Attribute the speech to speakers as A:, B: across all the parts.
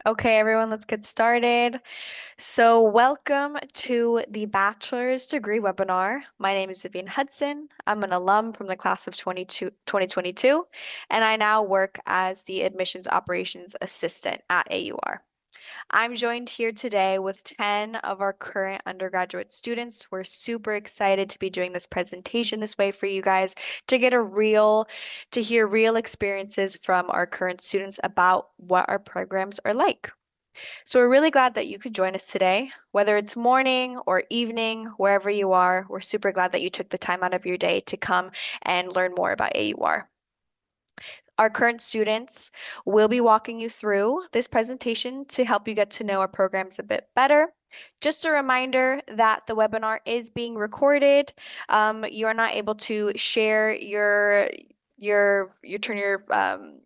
A: Okay, everyone, let's get started. So, welcome to the Bachelor's Degree webinar. My name is Vivian Hudson. I'm an alum from the class of 2022, and I now work as the Admissions Operations Assistant at AUR. I'm joined here today with 10 of our current undergraduate students. We're super excited to be doing this presentation this way for you guys to hear real experiences from our current students about what our programs are like. So we're really glad that you could join us today. Whether it's morning or evening, wherever you are, we're super glad that you took the time out of your day to come and learn more about AUR. Our current students will be walking you through this presentation to help you get to know our programs a bit better. Just a reminder that the webinar is being recorded. You are not able to share you turn your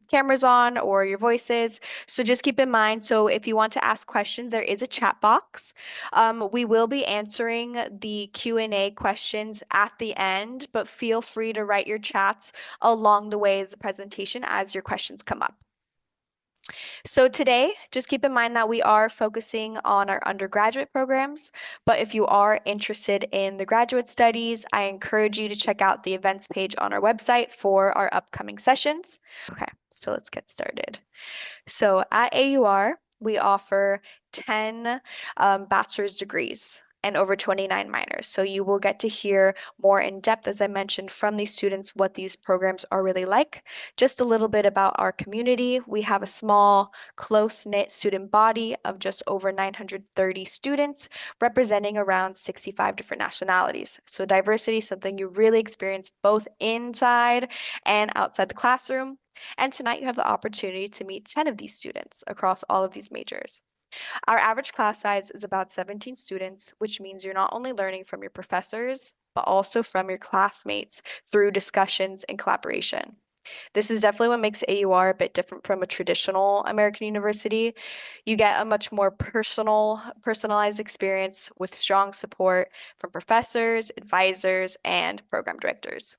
A: cameras on or your voices. So just keep in mind. So if you want to ask questions, there is a chat box. We will be answering the Q&A questions at the end, but feel free to write your chats along the way as the presentation as your questions come up. So today, just keep in mind that we are focusing on our undergraduate programs, but if you are interested in the graduate studies, I encourage you to check out the events page on our website for our upcoming sessions. Okay, so let's get started. So at AUR, we offer 10 bachelor's degrees and over 29 minors. So you will get to hear more in depth, as I mentioned, from these students, what these programs are really like. Just a little bit about our community. We have a small, close-knit student body of just over 930 students, representing around 65 different nationalities. So diversity is something you really experience both inside and outside the classroom. And tonight you have the opportunity to meet 10 of these students across all of these majors. Our average class size is about 17 students, which means you're not only learning from your professors, but also from your classmates through discussions and collaboration. This is definitely what makes AUR a bit different from a traditional American university. You get a much more personalized experience with strong support from professors, advisors, and program directors.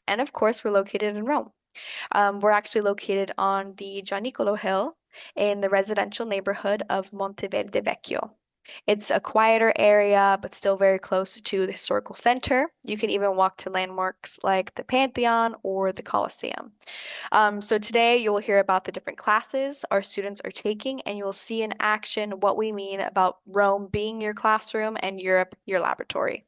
A: And of course, we're located in Rome. We're actually located on the Gianicolo Hill in the residential neighborhood of Monteverde Vecchio. It's a quieter area, but still very close to the historical center. You can even walk to landmarks like the Pantheon or the Colosseum. So today you will hear about the different classes our students are taking, and you will see in action what we mean about Rome being your classroom and Europe your laboratory.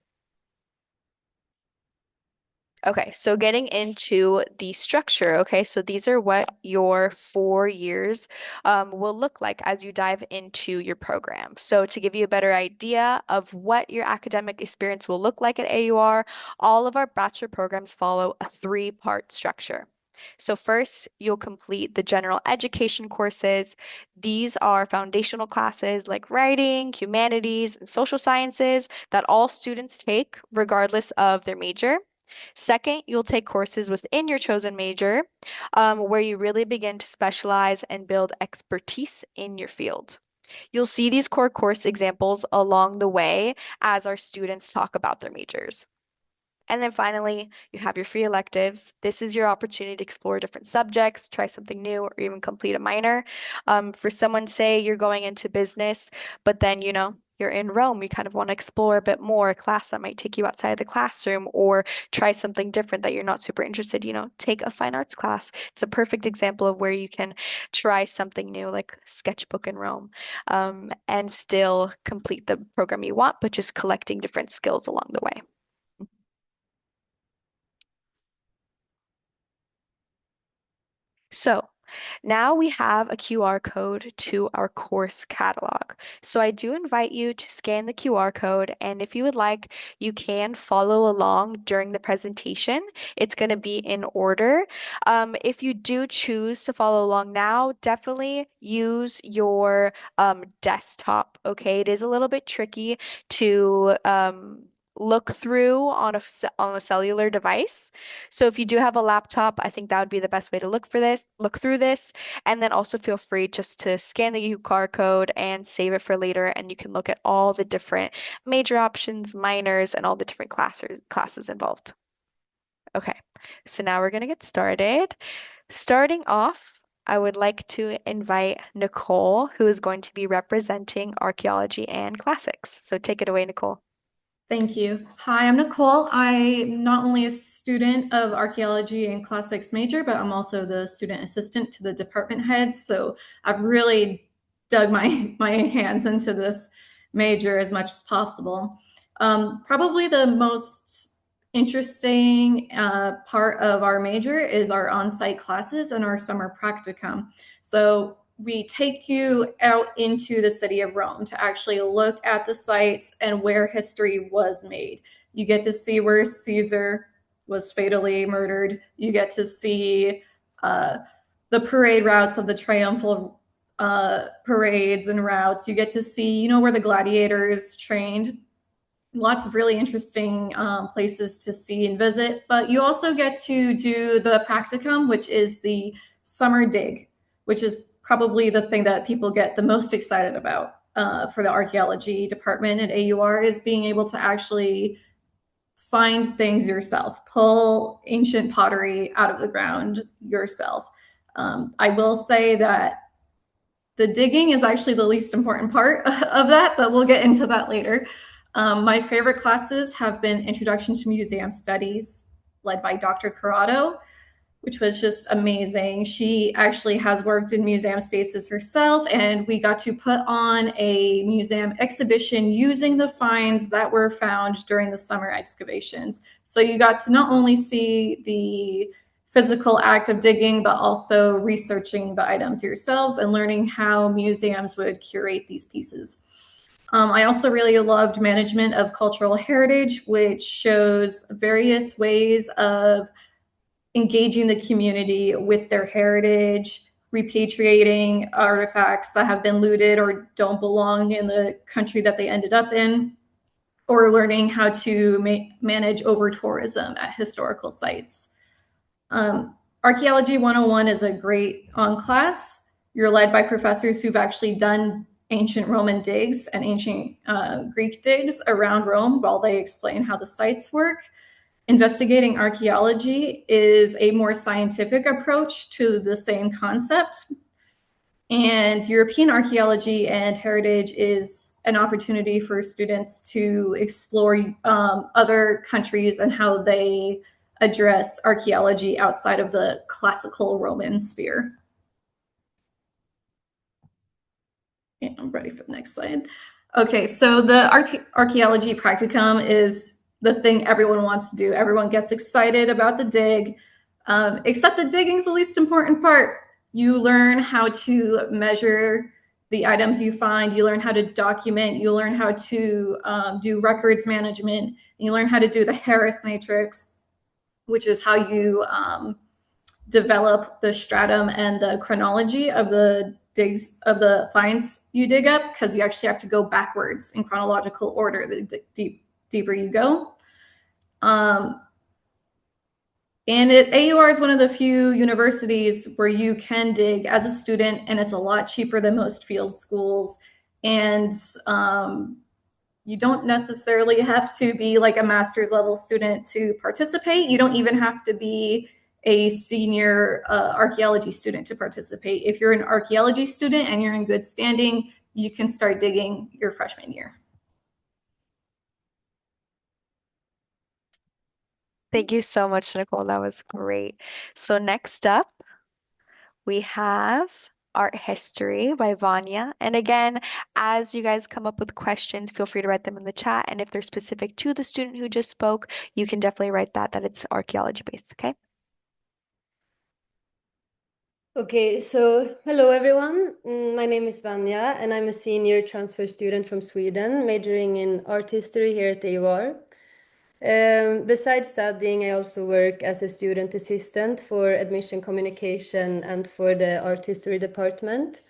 A: Okay, so getting into the structure, okay, so these are what your 4 years will look like as you dive into your program. So to give you a better idea of what your academic experience will look like at AUR, all of our bachelor programs follow a three-part structure. So first, you'll complete the general education courses. These are foundational classes like writing, humanities, and social sciences that all students take regardless of their major. Second, you'll take courses within your chosen major, where you really begin to specialize and build expertise in your field. You'll see these core course examples along the way as our students talk about their majors. And then finally, you have your free electives. This is your opportunity to explore different subjects, try something new, or even complete a minor. For someone, say you're going into business, but then, you're in Rome, you kind of want to explore a bit more, a class that might take you outside the classroom or try something different that you're not super interested, take a fine arts class. It's a perfect example of where you can try something new, like sketchbook in Rome, and still complete the program you want, but just collecting different skills along the way. So now we have a QR code to our course catalog. So I do invite you to scan the QR code, and if you would like, you can follow along during the presentation. It's going to be in order. If you do choose to follow along now, definitely use your desktop, okay? It is a little bit tricky to look through on a cellular device. So if you do have a laptop, I think that would be the best way to look through this, and then also feel free just to scan the QR code and save it for later, and you can look at all the different major options, minors, and all the different classes involved. Okay, so now we're gonna get started. Starting off, I would like to invite Nicole, who is going to be representing archaeology and classics. So take it away, Nicole.
B: Thank you. Hi, I'm Nicole. I'm not only a student of archaeology and classics major, but I'm also the student assistant to the department head. So I've really dug my hands into this major as much as possible. Probably the most interesting part of our major is our on-site classes and our summer practicum. So we take you out into the city of Rome to actually look at the sites and where history was made. You get to see where Caesar was fatally murdered. You get to see the parade routes of the triumphal parades and routes. You get to see, where the gladiators trained. Lots of really interesting places to see and visit. But you also get to do the practicum, which is the summer dig, which is probably the thing that people get the most excited about for the archaeology department at AUR, is being able to actually find things yourself, pull ancient pottery out of the ground yourself. I will say that the digging is actually the least important part of that, but we'll get into that later. My favorite classes have been Introduction to Museum Studies, led by Dr. Corrado, which was just amazing. She actually has worked in museum spaces herself, and we got to put on a museum exhibition using the finds that were found during the summer excavations. So you got to not only see the physical act of digging, but also researching the items yourselves and learning how museums would curate these pieces. I also really loved management of cultural heritage, which shows various ways of engaging the community with their heritage, repatriating artifacts that have been looted or don't belong in the country that they ended up in, or learning how to manage over tourism at historical sites. Archaeology 101 is a great class. You're led by professors who've actually done ancient Roman digs and ancient Greek digs around Rome while they explain how the sites work. Investigating archaeology is a more scientific approach to the same concept. And European archaeology and heritage is an opportunity for students to explore other countries and how they address archaeology outside of the classical Roman sphere. Okay, I'm ready for the next slide. Okay, so the archaeology practicum is the thing everyone wants to do. Everyone gets excited about the dig, except the digging's the least important part. You learn how to measure the items you find. You learn how to document. You learn how to do records management. And you learn how to do the Harris matrix, which is how you develop the stratum and the chronology of the digs of the finds you dig up, because you actually have to go backwards in chronological order the deeper you go. And AUR is one of the few universities where you can dig as a student, and it's a lot cheaper than most field schools. And you don't necessarily have to be like a master's level student to participate. You don't even have to be a senior archaeology student to participate. If you're an archaeology student and you're in good standing, you can start digging your freshman year.
A: Thank you so much, Nicole. That was great. So next up, we have Art History by Vanya. And again, as you guys come up with questions, feel free to write them in the chat. And if they're specific to the student who just spoke, you can definitely write that it's archaeology based, okay?
C: Okay, so hello everyone. My name is Vanya and I'm a senior transfer student from Sweden, majoring in art history here at AUR. Besides studying, I also work as a student assistant for admission communication and for the art history department.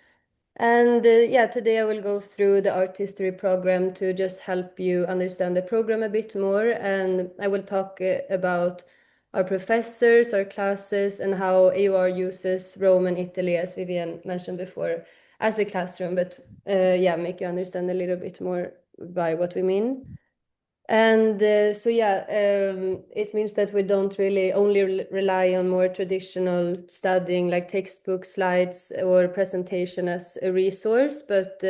C: And yeah, today I will go through the art history program to just help you understand the program a bit more. And I will talk about our professors, our classes, and how AUR uses Rome and Italy, as Vivian mentioned before, as a classroom. But yeah, make you understand a little bit more by what we mean. And so yeah, it means that we don't really only rely on more traditional studying like textbook slides or presentation as a resource, but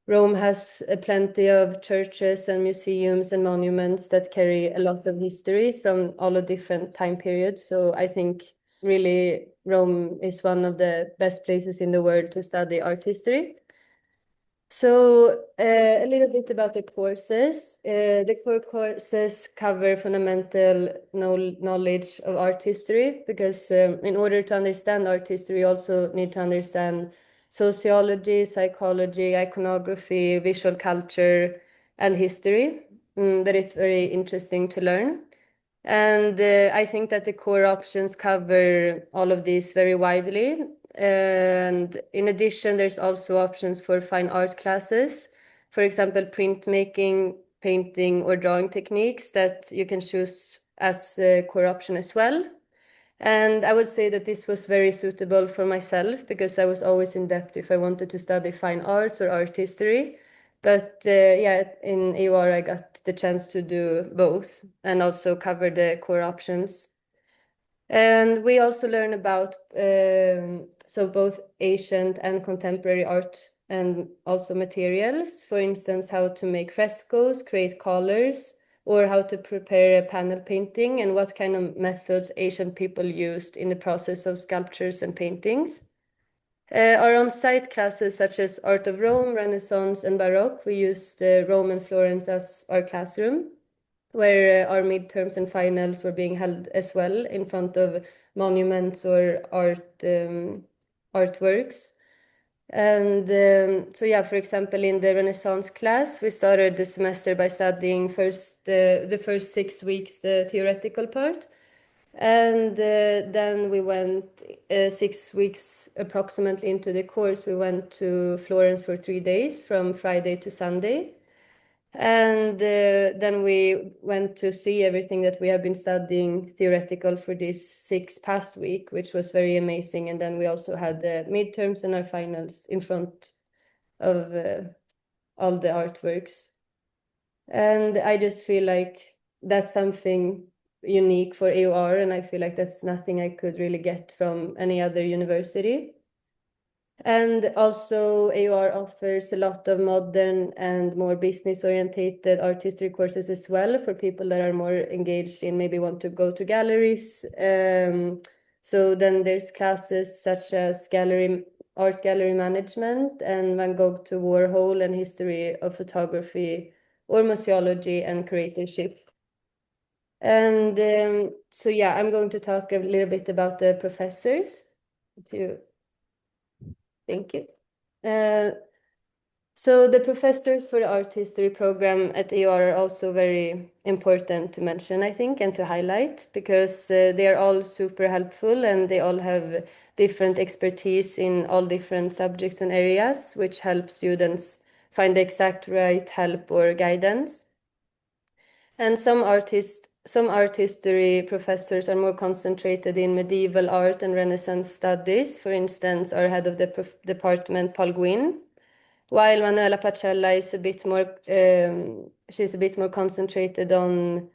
C: Rome has plenty of churches and museums and monuments that carry a lot of history from all the different time periods. So I think really Rome is one of the best places in the world to study art history. So a little bit about the courses. The core courses cover fundamental knowledge of art history because in order to understand art history, you also need to understand sociology, psychology, iconography, visual culture, and history. But it's very interesting to learn. And I think that the core options cover all of these very widely. And in addition, there's also options for fine art classes, for example, printmaking, painting, or drawing techniques that you can choose as a core option as well. And I would say that this was very suitable for myself because I was always in debt if I wanted to study fine arts or art history. But yeah, in AUR, I got the chance to do both and also cover the core options. And we also learn about so both ancient and contemporary art and also materials. For instance, how to make frescoes, create colors, or how to prepare a panel painting and what kind of methods ancient people used in the process of sculptures and paintings. Our on-site classes such as Art of Rome, Renaissance, and Baroque, we used Rome and Florence as our classroom, where our midterms and finals were being held as well in front of monuments or artworks. And so yeah, for example, in the Renaissance class, we started the semester by studying first the first 6 weeks the theoretical part, and then we went 6 weeks approximately into the course. We went to Florence for 3 days, from Friday to Sunday. And then we went to see everything that we have been studying theoretical for this 6 past week, which was very amazing. And then we also had the midterms and our finals in front of all the artworks. And I just feel like that's something unique for AOR, and I feel like that's nothing I could really get from any other university. And also AOR offers a lot of modern and more business-orientated art history courses as well for people that are more engaged in maybe want to go to galleries. So then there's classes such as art gallery management and Van Gogh to Warhol and history of photography or museology and curatorship. And so yeah, I'm going to talk a little bit about the professors. Thank you. So the professors for the art history program at AUR are also very important to mention, I think, and to highlight because they are all super helpful and they all have different expertise in all different subjects and areas, which help students find the exact right help or guidance. And some art history professors are more concentrated in medieval art and Renaissance studies. For instance, our head of the department, Paul Gwynn, while Manuela Pacella is a bit more, she's a bit more concentrated on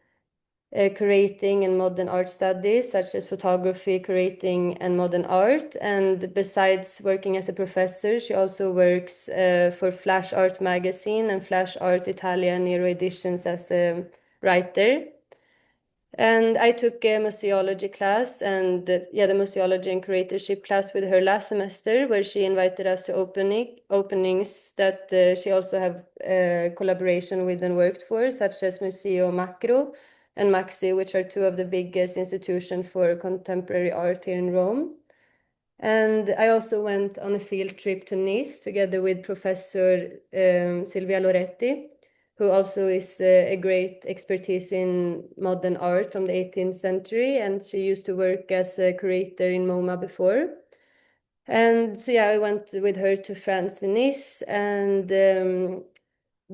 C: curating and modern art studies, such as photography, curating, and modern art. And besides working as a professor, she also works for Flash Art magazine and Flash Art Italia Nero editions as a writer. And I took a museology class and yeah, the museology and curatorship class with her last semester, where she invited us to openings that she also have collaboration with and worked for, such as Museo Macro and Maxi, which are two of the biggest institutions for contemporary art here in Rome. And I also went on a field trip to Nice together with Professor Silvia Loretti, who also is a great expertise in modern art from the 18th century, and she used to work as a curator in MoMA before. And so yeah, I went with her to France and Nice, and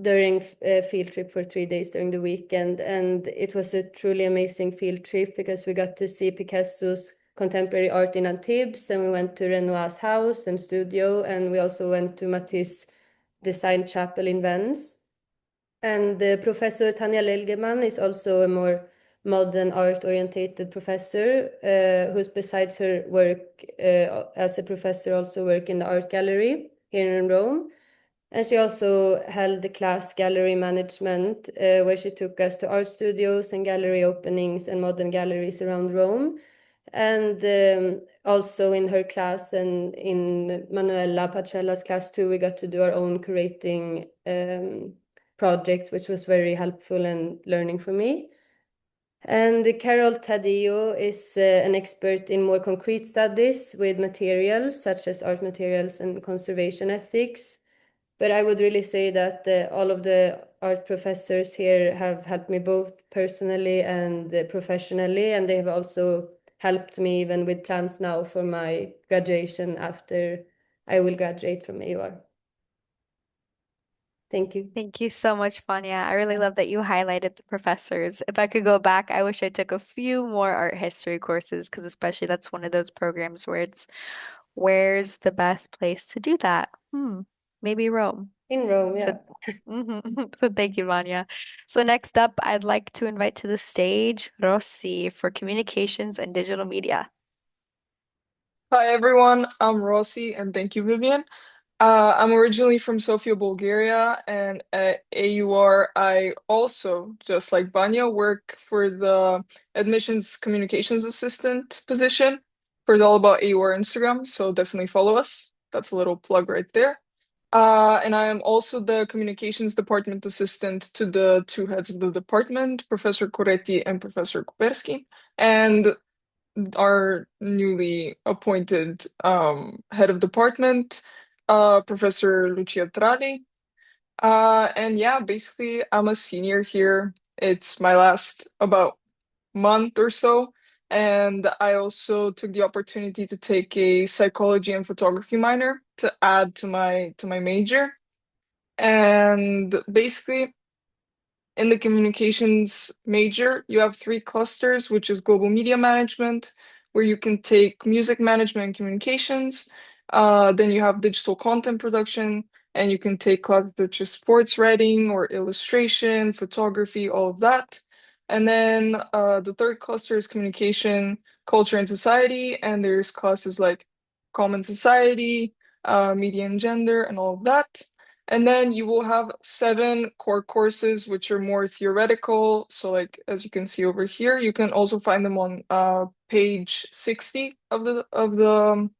C: during a field trip for 3 days during the weekend, and it was a truly amazing field trip because we got to see Picasso's contemporary art in Antibes, and we went to Renoir's house and studio, and we also went to Matisse Design Chapel in Venice. And Professor Tanja Lelgemann is also a more modern art-orientated professor who's besides her work as a professor also work in the art gallery here in Rome. And she also held the class gallery management, where she took us to art studios and gallery openings and modern galleries around Rome. And also in her class and in Manuela Pacella's class too, we got to do our own curating projects, which was very helpful and learning for me. And Carol Taddeo is an expert in more concrete studies with materials, such as art materials and conservation ethics. But I would really say that all of the art professors here have helped me both personally and professionally, and they have also helped me even with plans now for my graduation after I will graduate from AUR. Thank you.
A: Thank you so much, Fania. I really love that you highlighted the professors. If I could go back, I wish I took a few more art history courses because especially that's one of those programs where it's where's the best place to do that? Maybe Rome.
C: In Rome,
A: So,
C: yeah.
A: so thank you, Vanya. So next up, I'd like to invite to the stage Rossi for communications and digital media.
D: Hi everyone, I'm Rossi and thank you, Vivian. I'm originally from Sofia, Bulgaria, and at AUR, I also, just like Vanya, work for the admissions communications assistant position for the All About AUR Instagram, so definitely follow us. That's a little plug right there. And I am also the communications department assistant to the two heads of the department, Professor Coretti and Professor Kuperski. And our newly appointed head of department, Professor Lucia Trali. And yeah, basically, I'm a senior here. It's my last about month or so. And I also took the opportunity to take a psychology and photography minor to add to my major. And basically, in the communications major, you have three clusters, which is global media management, where you can take music management and communications. Then you have digital content production, and you can take classes such as sports writing or illustration, photography, all of that. And then the third cluster is communication, culture, and society. And there's classes like common society, media and gender, and all of that. And then you will have 7 core courses, which are more theoretical. So like, as you can see over here, you can also find them on page 60 of the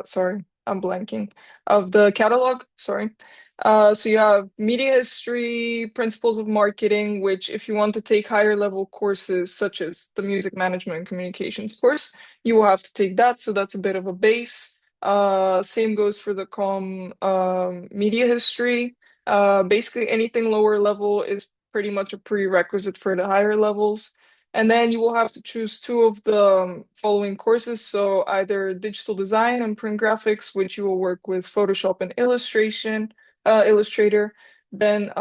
D: sorry, I'm blanking of the catalog, sorry. So you have media history, principles of marketing, which if you want to take higher level courses such as the music management and communications course, you will have to take that. So that's a bit of a base. Same goes for the media history. Basically anything lower level is pretty much a prerequisite for the higher levels. And then you will have to choose 2 of the following courses. So either digital design and print graphics, which you will work with Photoshop and Illustrator. Then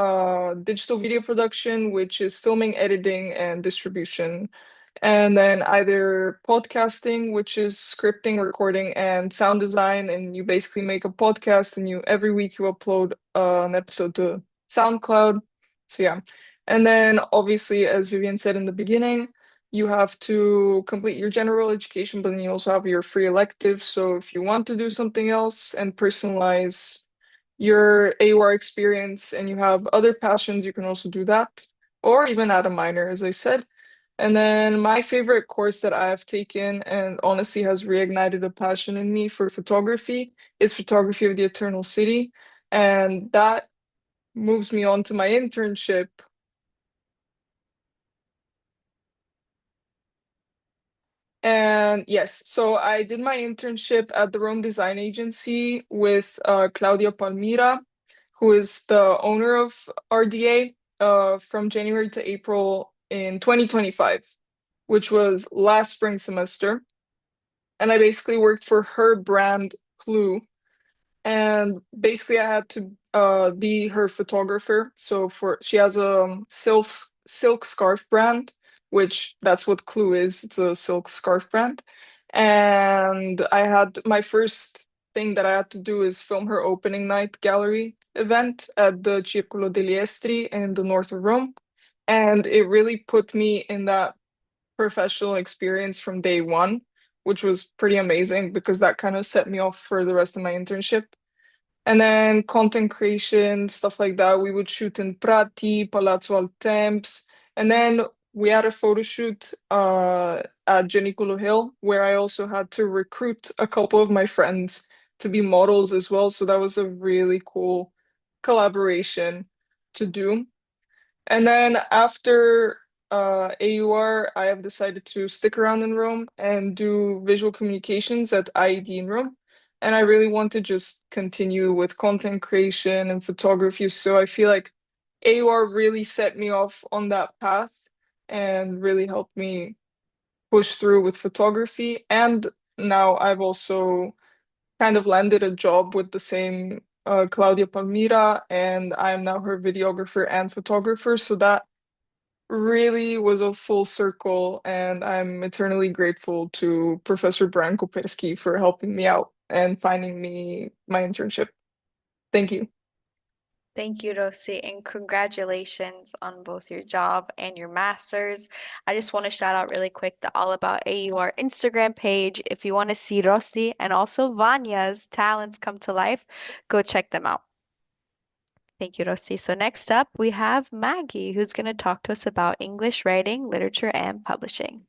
D: digital video production, which is filming, editing, and distribution. And then either podcasting, which is scripting, recording, and sound design. And you basically make a podcast and you every week you upload an episode to SoundCloud. So yeah. And then obviously, as Vivian said in the beginning, you have to complete your general education, but then you also have your free electives. So if you want to do something else and personalize your AOR experience and you have other passions, you can also do that, or even add a minor, as I said. And then my favorite course that I have taken and honestly has reignited a passion in me for photography is Photography of the Eternal City. And that moves me on to my internship. And yes, so I did my internship at the Rome Design Agency with Claudia Palmira, who is the owner of RDA, from January to April in 2025, which was last spring semester. And I basically worked for her brand Clue, and basically I had to be her photographer. So for she has a silk scarf brand, which that's what Clue is. It's a silk scarf brand. And I had my first thing that I had to do is film her opening night gallery event at the Circolo degli Estri in the north of Rome. And it really put me in that professional experience from day one, which was pretty amazing because that kind of set me off for the rest of my internship. And then content creation, stuff like that. We would shoot in Prati, Palazzo al Temps. And then we had a photo shoot at Gianicolo Hill, where I also had to recruit a couple of my friends to be models as well. So that was a really cool collaboration to do. And then after AUR, I have decided to stick around in Rome and do visual communications at IED in Rome. And I really want to just continue with content creation and photography. So I feel like AUR really set me off on that path and really helped me push through with photography. And now I've also kind of landed a job with the same Claudia Palmira, and I'm now her videographer and photographer. So that really was a full circle, and I'm eternally grateful to Professor Brian Kopersky for helping me out and finding me my internship. Thank you.
A: Thank you, Rosie, and congratulations on both your job and your master's. I just want to shout out really quick the All About AUR Instagram page. If you want to see Rosie and also Vanya's talents come to life, go check them out. Thank you, Rosie. So next up, we have Maggie, who's going to talk to us about English writing, literature, and publishing.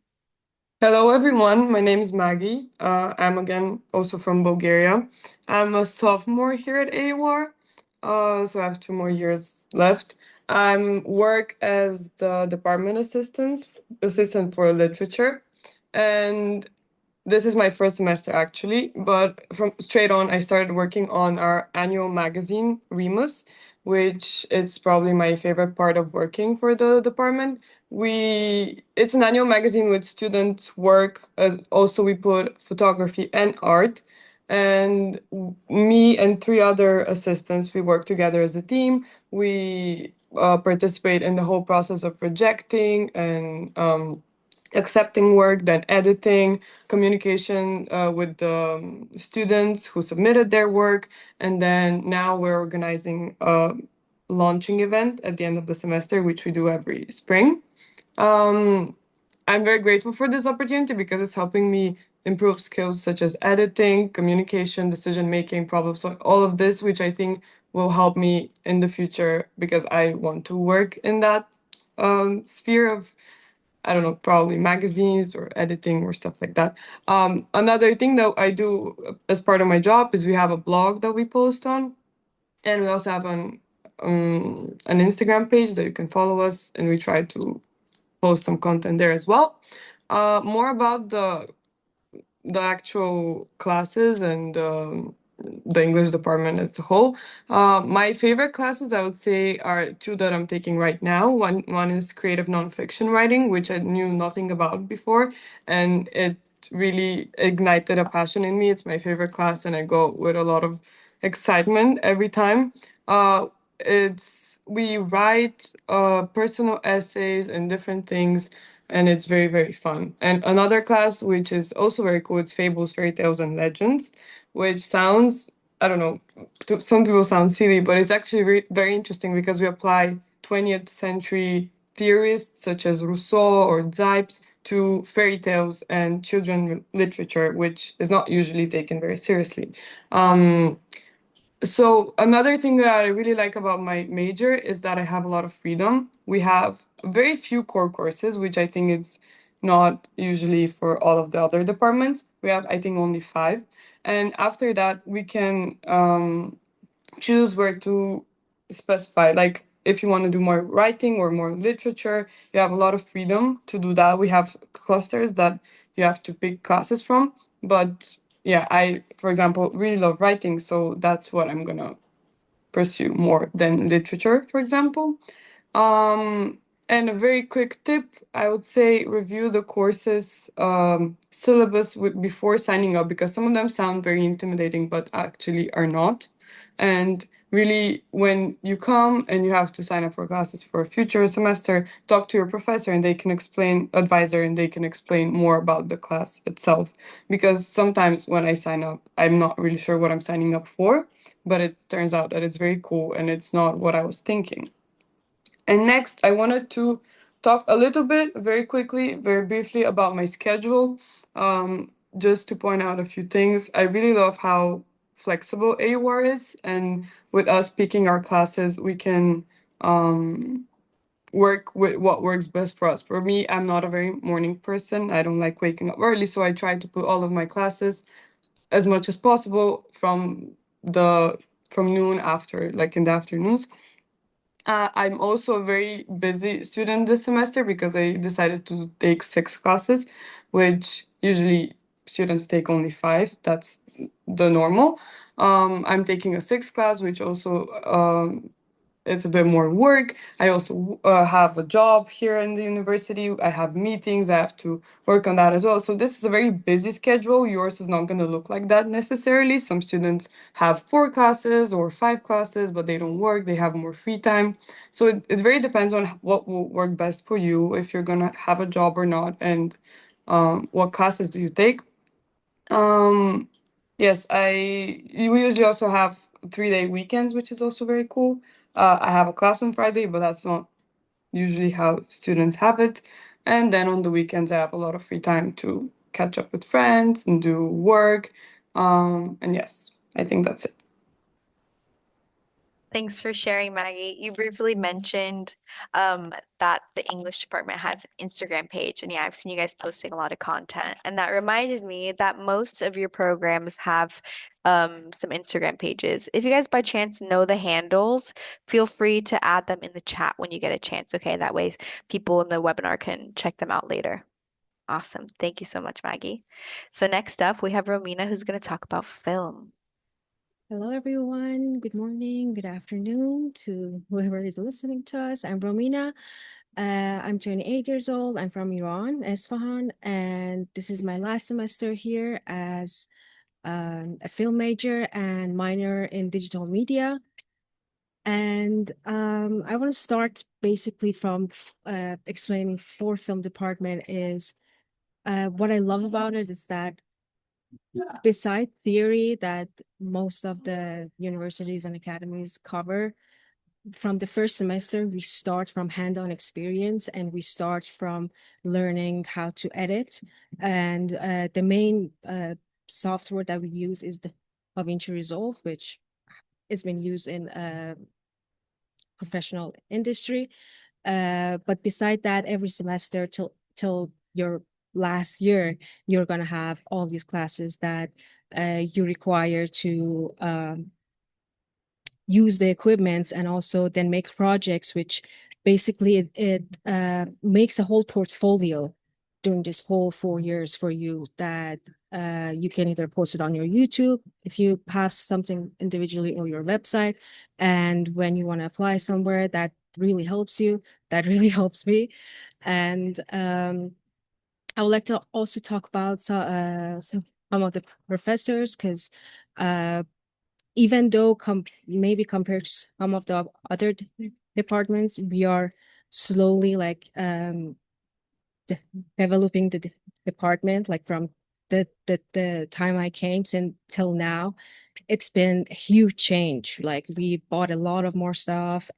E: Hello, everyone. My name is Maggie. I'm again also from Bulgaria. I'm a sophomore here at AUR, so I have 2 more years left. I work as the department assistant for literature, and this is my first semester actually, but from straight on, I started working on our annual magazine, Remus, which it's probably my favorite part of working for the department. It's an annual magazine with students' work. As also, we put photography and art. And me and 3 other assistants, we work together as a team. We participate in the whole process of rejecting and accepting work, then editing, communication with the students who submitted their work, and then now we're organizing a launching event at the end of the semester, which we do every spring. Um, I'm very grateful for this opportunity because it's helping me improve skills such as editing, communication, decision making, problem solving, all of this, which I think will help me in the future because I want to work in that sphere of, I don't know, probably magazines or editing or stuff like that. Another thing that I do as part of my job is we have a blog that we post on, and we also have an Instagram page that you can follow us, and we try to post some content there as well. More about the actual classes and the English department as a whole. My favorite classes, I would say, are 2 that I'm taking right now. One is creative nonfiction writing, which I knew nothing about before, and it really ignited a passion in me. It's my favorite class, and I go with a lot of excitement every time. It's we write personal essays and different things, and it's very, very fun. And another class which is also very cool, it's fables, fairy tales, and legends, which sounds, I don't know, to some people sound silly, but it's actually very interesting because we apply 20th century theorists such as Rousseau or Zipes to fairy tales and children literature, which is not usually taken very seriously. So another thing that I really like about my major is that I have a lot of freedom. We have very few core courses, which I think it's not usually for all of the other departments. We have, I think, only 5. And after that, we can choose where to specify. Like if you want to do more writing or more literature, you have a lot of freedom to do that. We have clusters that you have to pick classes from. But yeah, I, for example, really love writing, so that's what I'm gonna pursue more than literature, for example. And a very quick tip, I would say review the courses syllabus before signing up because some of them sound very intimidating but actually are not. And really, when you come and you have to sign up for classes for a future semester, talk to your professor and they can explain, advisor, and they can explain more about the class itself. Because sometimes when I sign up, I'm not really sure what I'm signing up for, but it turns out that it's very cool and it's not what I was thinking. And next, I wanted to talk a little bit, very quickly, very briefly, about my schedule. Just to point out a few things, I really love how flexible AUR is, and with us picking our classes, we can work with what works best for us. For me, I'm not a very morning person. I don't like waking up early, so I try to put all of my classes as much as possible the from noon after, like in the afternoons. I'm also a very busy student this semester because I decided to take 6 classes, which usually students take only 5. That's the normal. I'm taking a 6th class, which also it's a bit more work. I also have a job here in the university. I have meetings. I have to work on that as well. So this is a very busy schedule. Yours is not going to look like that necessarily. Some students have 4 classes or 5 classes, but they don't work. They have more free time. So it very depends on what will work best for you, if you're going to have a job or not, and what classes do you take. Um, yes, we usually also have 3-day weekends, which is also very cool. I have a class on Friday, but that's not usually how students have it. And then on the weekends, I have a lot of free time to catch up with friends and do work. And yes, I think that's it.
A: Thanks for sharing, Maggie. You briefly mentioned that the English department has an Instagram page, and yeah, I've seen you guys posting a lot of content, and that reminded me that most of your programs have some Instagram pages. If you guys by chance know the handles, feel free to add them in the chat when you get a chance, okay? That way people in the webinar can check them out later. Awesome. Thank you so much, Maggie. So next up, we have Romina who's going to talk about film.
F: Hello, everyone. Good morning, good afternoon to whoever is listening to us. I'm Romina. I'm 28 years old. I'm from Iran, Esfahan, and this is my last semester here as a film major and minor in digital media. And I want to start basically from explaining for film department is what I love about it is that beside theory that most of the universities and academies cover, from the first semester, we start from hand-on experience and we start from learning how to edit. And the main software that we use is the DaVinci Resolve, which has been used in professional industry. But beside that, every semester till your last year, you're gonna have all these classes that you require to use the equipments and also then make projects, which basically it makes a whole portfolio during this whole 4 years for you that you can either post it on your YouTube if you have something individually or your website. And when you want to apply somewhere, that really helps you. That really helps me. And I would like to also talk about some of the professors because even though maybe compared to some of the other departments, we are slowly like developing the department, like from the time I came till now. It's been a huge change. Like we bought a lot of more stuff.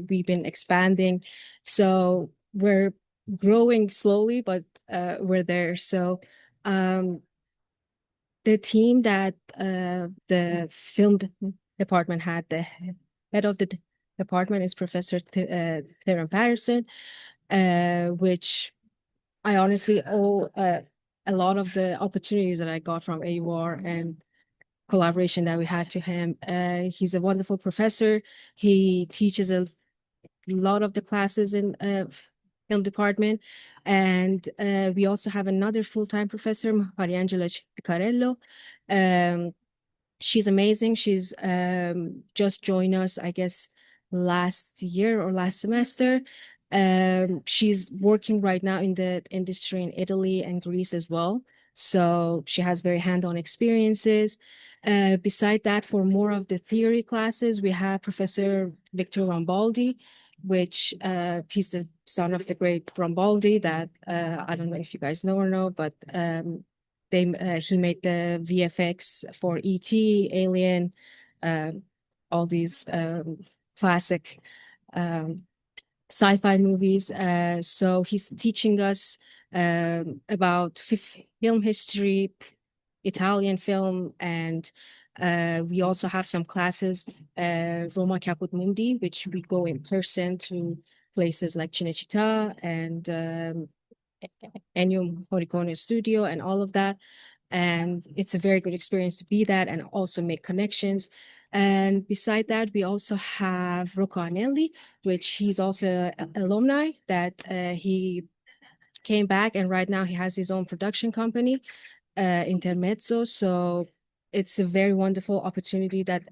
F: We've been expanding, so we're growing slowly, but we're there. So the team that the film department had, the head of the department is Professor Theron Patterson, which I honestly owe a lot of the opportunities that I got from AUR and collaboration that we had to him. He's a wonderful professor. He teaches a lot of the classes in film department. And we also have another full-time professor, Mariangela Picarello. She's amazing. She's just joined us, I guess, last year or last semester. She's working right now in the industry in Italy and Greece as well. So she has very hand-on experiences. Beside that, for more of the theory classes, we have Professor Victor Rambaldi, which he's the son of the great Rambaldi that I don't know if you guys know or no, but he made the VFX for E.T., Alien, all these classic um, sci-fi movies. So he's teaching us about film history, Italian film, and we also have some classes, Roma Caput Mundi, which we go in person to places like Cinecittà and Ennio Morricone Studio and all of that. And it's a very good experience to be that and also make connections. And beside that, we also have Rocco Anelli, which he's also an alumni that he came back and right now he has his own production company, Intermezzo. So it's a very wonderful opportunity that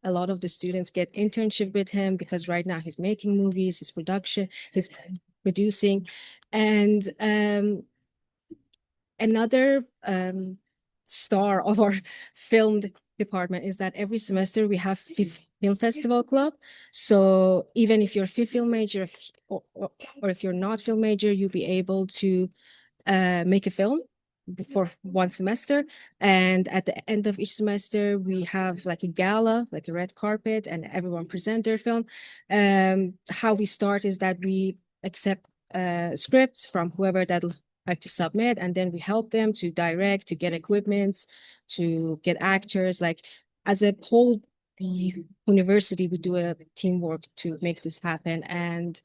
F: a lot of the students get internship with him because right now he's making movies, he's producing. And another star of our film department is that every semester we have film festival club. So even if you're a film major or if you're not film major, you'll be able to make a film for one semester. And at the end of each semester, we have like a gala, like a red carpet, and everyone present their film. How we start is that we accept scripts from whoever that like to submit, and then we help them to direct, to get equipments, to get actors. Like as a whole university, we do a teamwork to make this happen. And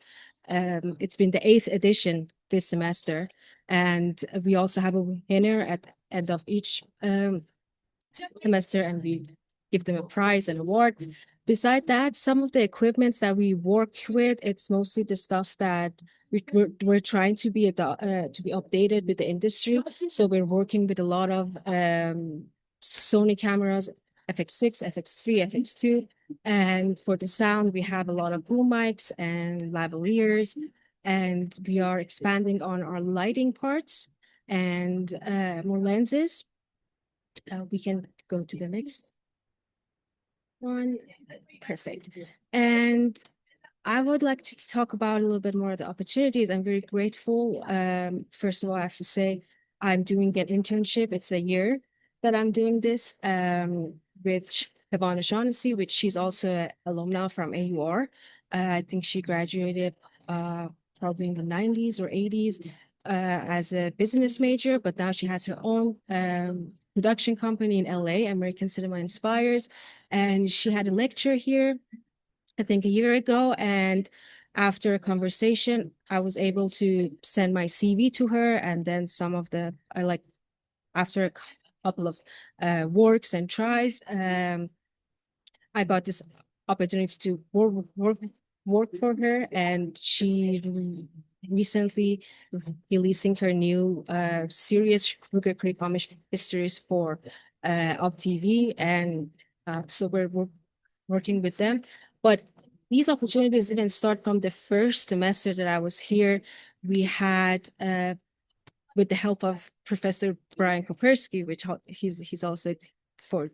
F: it's been the 8th edition this semester. And we also have a winner at the end of each semester, and we give them a prize and award. Beside that, some of the equipments that we work with, it's mostly the stuff that we're trying to be updated with the industry. So we're working with a lot of Sony cameras, FX6, FX3, FX2. And for the sound, we have a lot of boom mics and lavaliers. And we are expanding on our lighting parts and more lenses. We can go to the next one. Perfect. And I would like to talk about a little bit more of the opportunities. I'm very grateful. First of all, I have to say I'm doing an internship. It's a year that I'm doing this with Havana Shaughnessy, which she's also an alumna from AUR. I think she graduated probably in the 90s or 80s as a business major, but now she has her own production company in LA, American Cinema Inspires. And she had a lecture here I think a year ago. And after a conversation, I was able to send my CV to her. And then after a couple of works and tries, I got this opportunity to work for her. And she recently releasing her new series, Sugar Creek Amish Histories for Up TV. And so we're working with them. But these opportunities even start from the first semester that I was here. We had, with the help of Professor Brian Kopersky, which he's also for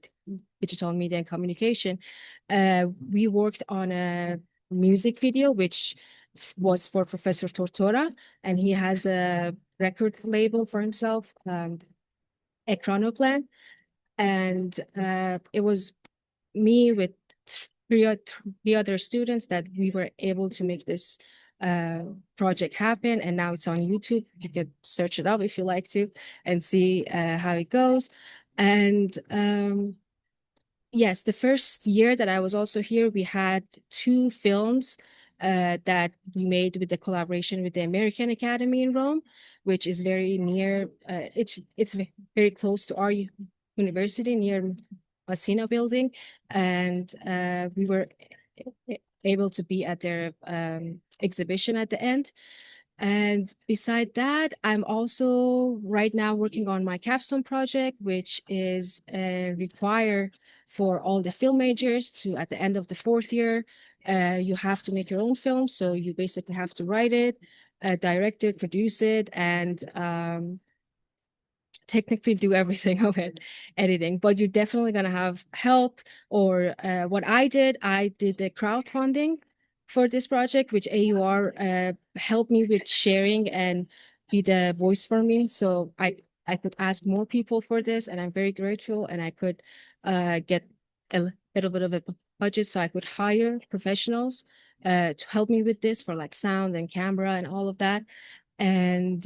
F: digital media and communication, we worked on a music video, which was for Professor Tortora, and he has a record label for himself, Ekranoplan. And it was me with three other students that we were able to make this project happen. And now it's on YouTube. You can search it up if you like to and see how it goes. And yes, the first year that I was also here, we had 2 films that we made with the collaboration with the American Academy in Rome, which is very near, it's very close to our university near Messina building. And we were able to be at their exhibition at the end. And beside that, I'm also right now working on my capstone project, which is require for all the film majors to, at the end of the 4th year, you have to make your own film. So you basically have to write it, direct it, produce it, and technically do everything of it, editing, but you're definitely going to have help. Or what I did the crowdfunding for this project, which AUR helped me with sharing and be the voice for me. So I could ask more people for this, and I'm very grateful. And I could get a little bit of a budget, so I could hire professionals to help me with this for like sound and camera and all of that. And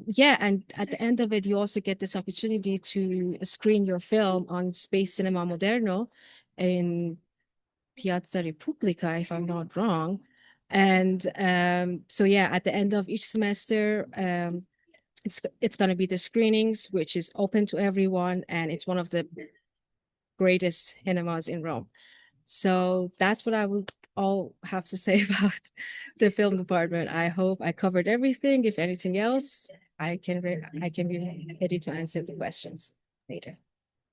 F: yeah, and at the end of it, you also get this opportunity to screen your film on Space Cinema Moderno in Piazza Repubblica, if I'm not wrong. And so yeah, at the end of each semester, it's going to be the screenings, which is open to everyone, and it's one of the greatest cinemas in Rome. So that's what I would all have to say about the film department. I hope I covered everything. If anything else, I can be ready to answer the questions later.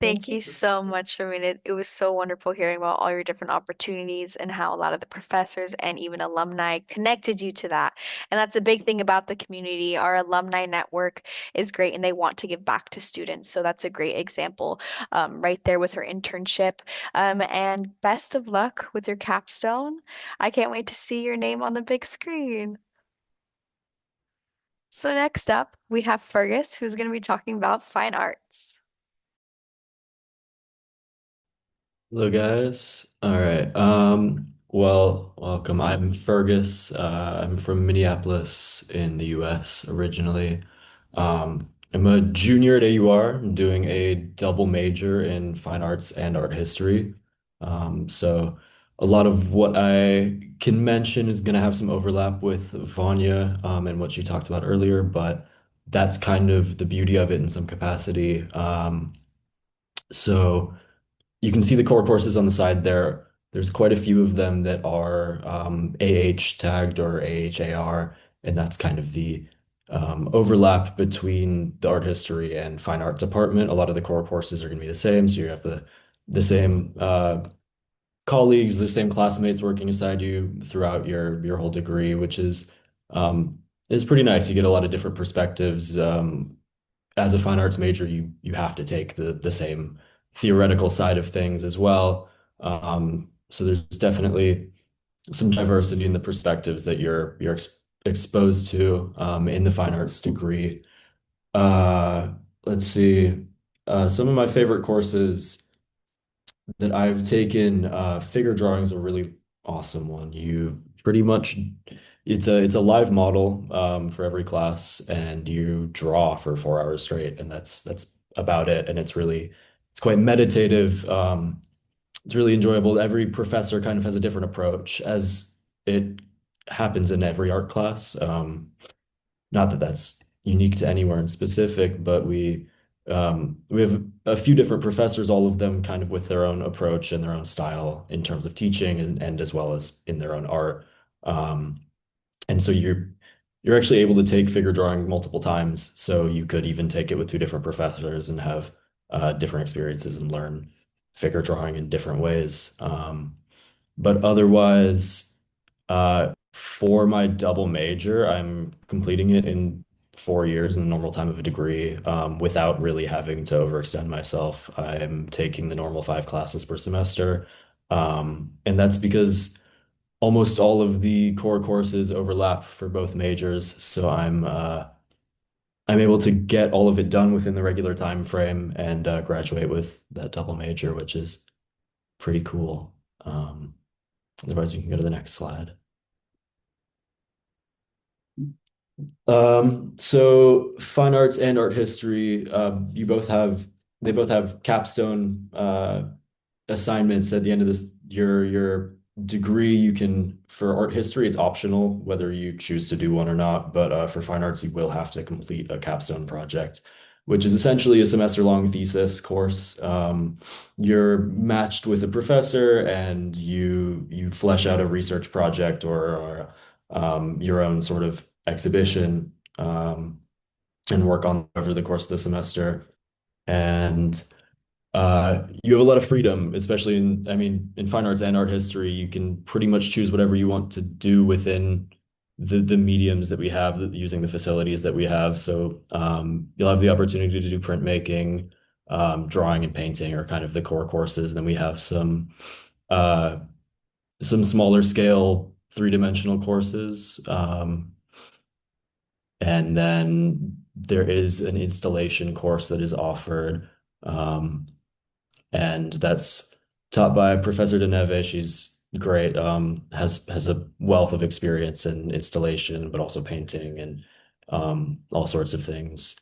F: Thank
A: Thank
F: you.
A: you so much for me. It was so wonderful hearing about all your different opportunities and how a lot of the professors and even alumni connected you to that. And that's a big thing about the community. Our alumni network is great and they want to give back to students. So that's a great example right there with her internship. And best of luck with your capstone. I can't wait to see your name on the big screen. So next up, we have Fergus, who's going to be talking about fine arts.
G: Hello guys. All right. Well, welcome. I'm Fergus. I'm from Minneapolis in the US originally. I'm a junior at AUR. I'm doing a double major in fine arts and art history. So a lot of what I can mention is going to have some overlap with Vanya, and what she talked about earlier, but that's kind of the beauty of it in some capacity. So you can see the core courses on the side there. There's quite a few of them that are AH tagged or AHAR, and that's kind of the overlap between the art history and fine art department. A lot of the core courses are going to be the same, so you have the same colleagues, the same classmates working aside you throughout your whole degree, which is pretty nice. You get a lot of different perspectives. As a fine arts major, you have to take the same theoretical side of things as well. So there's definitely some diversity in the perspectives that you're exposed to in the fine arts degree. Let's see. Some of my favorite courses that I've taken, figure drawing is a really awesome one. You pretty much it's a live model for every class, and you draw for 4 hours straight, and that's about it. And it's quite meditative. It's really enjoyable. Every professor kind of has a different approach, as it happens in every art class. Not that that's unique to anywhere in specific, but we have a few different professors, all of them kind of with their own approach and their own style in terms of teaching and as well as in their own art. Um, and so you're actually able to take figure drawing multiple times. So you could even take it with two different professors and have different experiences and learn figure drawing in different ways. But otherwise, for my double major, I'm completing it in 4 years in the normal time of a degree, without really having to overextend myself. I'm taking the normal 5 classes per semester. And that's because almost all of the core courses overlap for both majors. So I'm able to get all of it done within the regular time frame and graduate with that double major, which is pretty cool. Otherwise, we can go to the next slide. So fine arts and art history, they both have capstone assignments at the end of your degree. You can, for art history, it's optional whether you choose to do one or not, but for fine arts, you will have to complete a capstone project, which is essentially a semester-long thesis course. You're matched with a professor and you flesh out a research project or your own sort of exhibition, and work on over the course of the semester. And you have a lot of freedom, especially in fine arts and art history. You can pretty much choose whatever you want to do within the mediums that we have, using the facilities that we have. So you'll have the opportunity to do printmaking, drawing and painting are kind of the core courses. Then we have uh, some smaller scale three-dimensional courses. And then there is an installation course that is offered. Um, and that's taught by Professor Deneve. She's great. Has a wealth of experience in installation, but also painting and all sorts of things.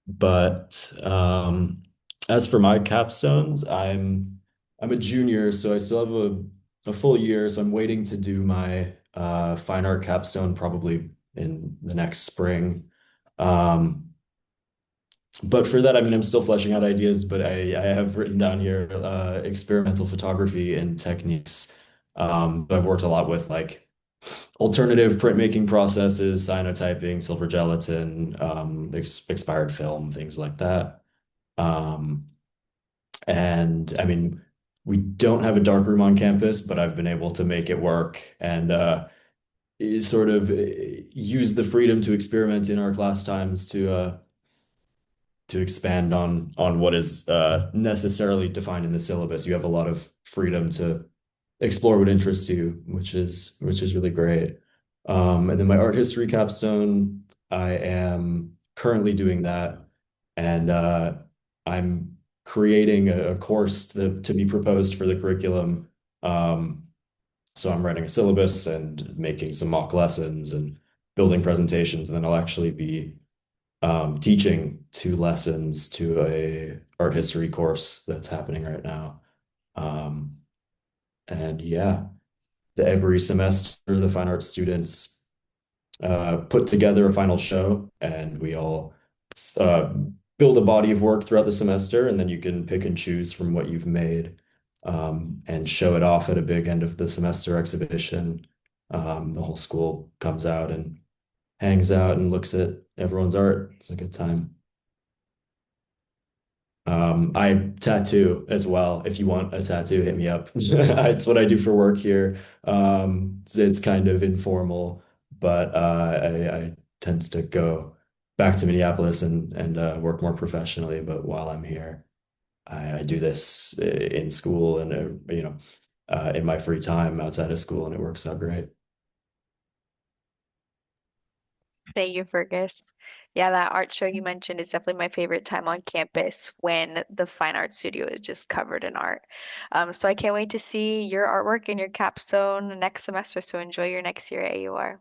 G: But as for my capstones, I'm a junior, so I still have a full year. So I'm waiting to do my fine art capstone probably in the next spring. Um, but for that, I mean, I'm still fleshing out ideas, but I have written down here experimental photography and techniques. So I've worked a lot with like alternative printmaking processes, cyanotyping, silver gelatin, expired film, things like that. Um, and I mean, we don't have a darkroom on campus, but I've been able to make it work and sort of use the freedom to experiment in our class times to expand on what is necessarily defined in the syllabus. You have a lot of freedom to explore what interests you, which is really great. And then my art history capstone, I am currently doing that, and I'm creating a course to be proposed for the curriculum. So I'm writing a syllabus and making some mock lessons and building presentations, and then I'll actually be teaching two lessons to a art history course that's happening right now. Um, and yeah, every semester the fine arts students put together a final show, and we all uh, build a body of work throughout the semester, and then you can pick and choose from what you've made and show it off at a big end of the semester exhibition. The whole school comes out and hangs out and looks at everyone's art. It's a good time. I tattoo as well. If you want a tattoo, hit me up. It's what I do for work here. It's kind of informal, but I tend to go back to Minneapolis and work more professionally. But while I'm here, I do this in school and in my free time outside of school, and it works out great.
A: Thank you, Fergus. Yeah, that art show you mentioned is definitely my favorite time on campus when the fine art studio is just covered in art. So I can't wait to see your artwork and your capstone next semester. So enjoy your next year at AUR.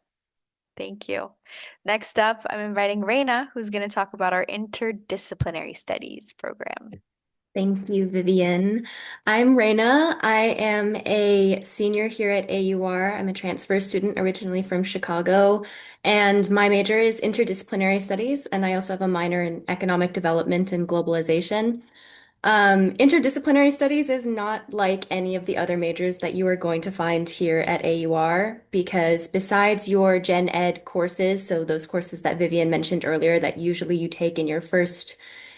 A: Thank you. Next up, I'm inviting Reina, who's going to talk about our interdisciplinary studies program.
H: Thank you, Vivian. I'm Reina. I am a senior here at AUR. I'm a transfer student originally from Chicago, and my major is interdisciplinary studies, and I also have a minor in economic development and globalization. Interdisciplinary studies is not like any of the other majors that you are going to find here at AUR because besides your gen ed courses, so those courses that Vivian mentioned earlier that usually you take in your first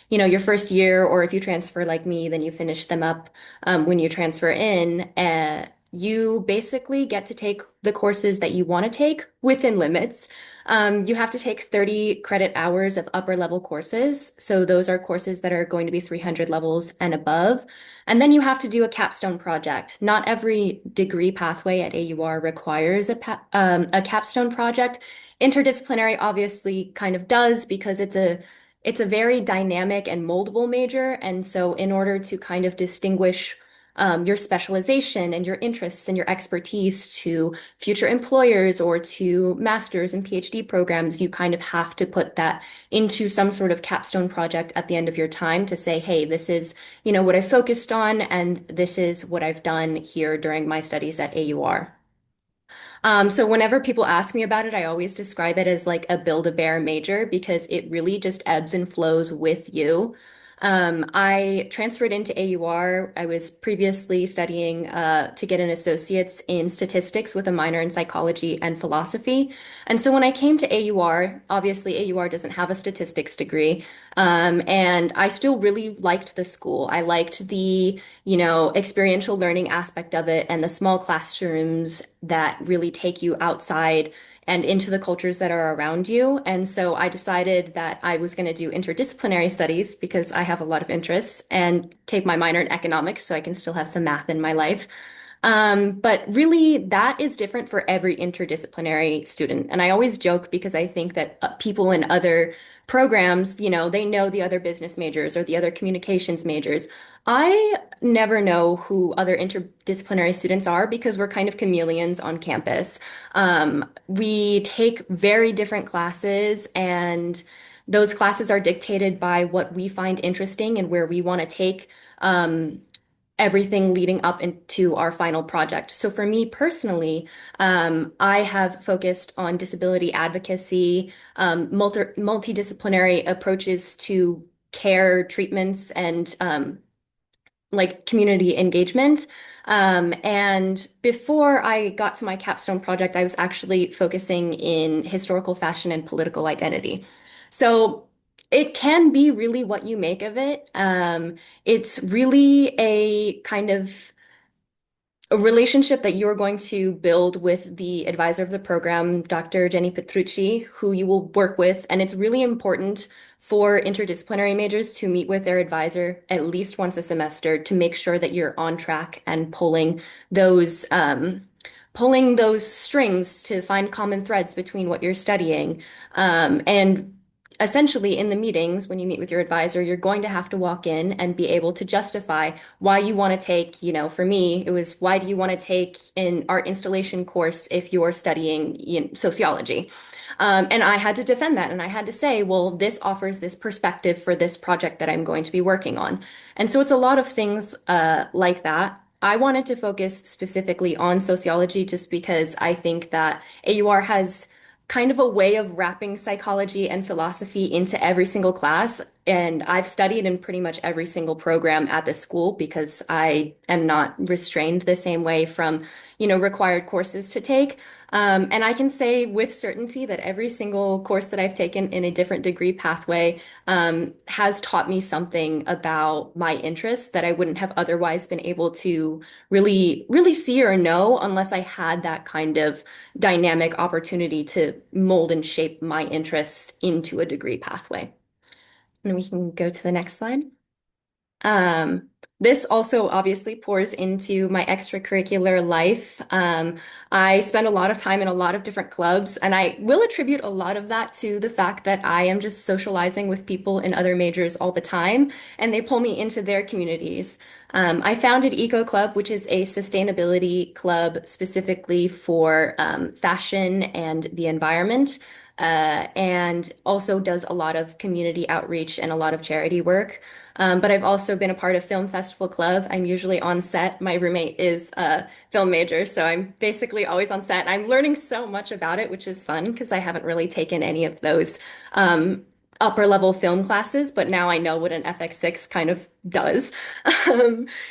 H: year, or if you transfer like me, then you finish them up when you transfer in. You basically get to take the courses that you want to take within limits. You have to take 30 credit hours of upper level courses. So those are courses that are going to be 300 levels and above. And then you have to do a capstone project. Not every degree pathway at AUR requires a capstone project. Interdisciplinary obviously kind of does because it's a very dynamic and moldable major. And so in order to kind of distinguish your specialization and your interests and your expertise to future employers or to master's and PhD programs, you kind of have to put that into some sort of capstone project at the end of your time to say, hey, this is, what I focused on, and this is what I've done here during my studies at AUR. So whenever people ask me about it, I always describe it as like a Build-A-Bear major because it really just ebbs and flows with you. I transferred into AUR. I was previously studying to get an associate's in statistics with a minor in psychology and philosophy. And so when I came to AUR, obviously AUR doesn't have a statistics degree. And I still really liked the school. I liked the experiential learning aspect of it and the small classrooms that really take you outside and into the cultures that are around you. And so I decided that I was going to do interdisciplinary studies because I have a lot of interests and take my minor in economics so I can still have some math in my life. But really, that is different for every interdisciplinary student. And I always joke because I think that people in other programs, they know the other business majors or the other communications majors. I never know who other interdisciplinary students are because we're kind of chameleons on campus. We take very different classes, and those classes are dictated by what we find interesting and where we want to take. Everything leading up into our final project. So for me personally, I have focused on disability advocacy, multidisciplinary approaches to care treatments and like community engagement. And before I got to my capstone project, I was actually focusing in historical fashion and political identity. So it can be really what you make of it. It's really a kind of a relationship that you are going to build with the advisor of the program, Dr. Jenny Petrucci, who you will work with. And it's really important for interdisciplinary majors to meet with their advisor at least once a semester to make sure that you're on track and pulling those strings to find common threads between what you're studying. And essentially, in the meetings, when you meet with your advisor, you're going to have to walk in and be able to justify why you want to take, for me, it was why do you want to take an art installation course if you're studying sociology? And I had to defend that and I had to say, well, this offers this perspective for this project that I'm going to be working on. And so it's a lot of things like that. I wanted to focus specifically on sociology just because I think that AUR has kind of a way of wrapping psychology and philosophy into every single class. And I've studied in pretty much every single program at this school because I am not restrained the same way from, required courses to take. And I can say with certainty that every single course that I've taken in a different degree pathway has taught me something about my interests that I wouldn't have otherwise been able to really, really see or know unless I had that kind of dynamic opportunity to mold and shape my interests into a degree pathway. And we can go to the next slide. Um, this also obviously pours into my extracurricular life. I spend a lot of time in a lot of different clubs, and I will attribute a lot of that to the fact that I am just socializing with people in other majors all the time, and they pull me into their communities. I founded Eco Club, which is a sustainability club specifically for fashion and the environment, and also does a lot of community outreach and a lot of charity work. But I've also been a part of Film Festival Club. I'm usually on set. My roommate is a film major, so I'm basically always on set. I'm learning so much about it, which is fun because I haven't really taken any of those upper level film classes, but now I know what an FX6 kind of does,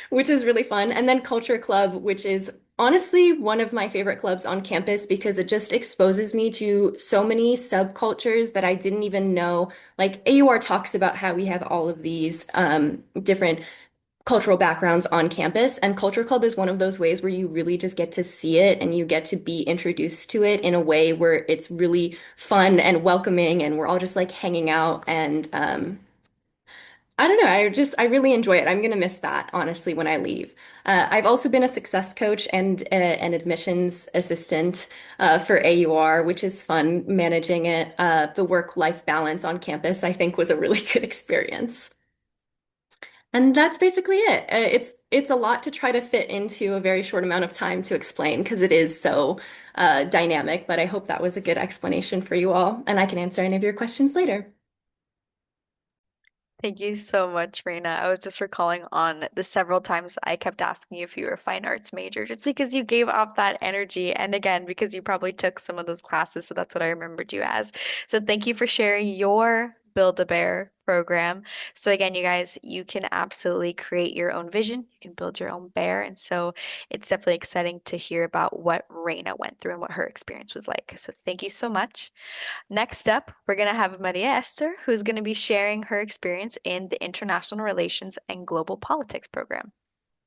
H: which is really fun. And then Culture Club, which is honestly one of my favorite clubs on campus because it just exposes me to so many subcultures that I didn't even know. Like AUR talks about how we have all of these different cultural backgrounds on campus, and Culture Club is one of those ways where you really just get to see it and you get to be introduced to it in a way where it's really fun and welcoming, and we're all just like hanging out and I don't know. I really enjoy it. I'm gonna miss that, honestly, when I leave. I've also been a success coach and an admissions assistant for AUR, which is fun managing it. The work-life balance on campus, I think, was a really good experience. And that's basically it. It's a lot to try to fit into a very short amount of time to explain because it is so dynamic, but I hope that was a good explanation for you all, and I can answer any of your questions later.
A: Thank you so much, Reina. I was just recalling on the several times I kept asking you if you were a fine arts major, just because you gave off that energy. And again, because you probably took some of those classes, so that's what I remembered you as. So thank you for sharing your Build-A-Bear program. So again, you guys, you can absolutely create your own vision. You can build your own bear. And so it's definitely exciting to hear about what Reina went through and what her experience was like. So thank you so much. Next up, we're going to have Maria Esther, who's going to be sharing her experience in the International Relations and Global Politics program.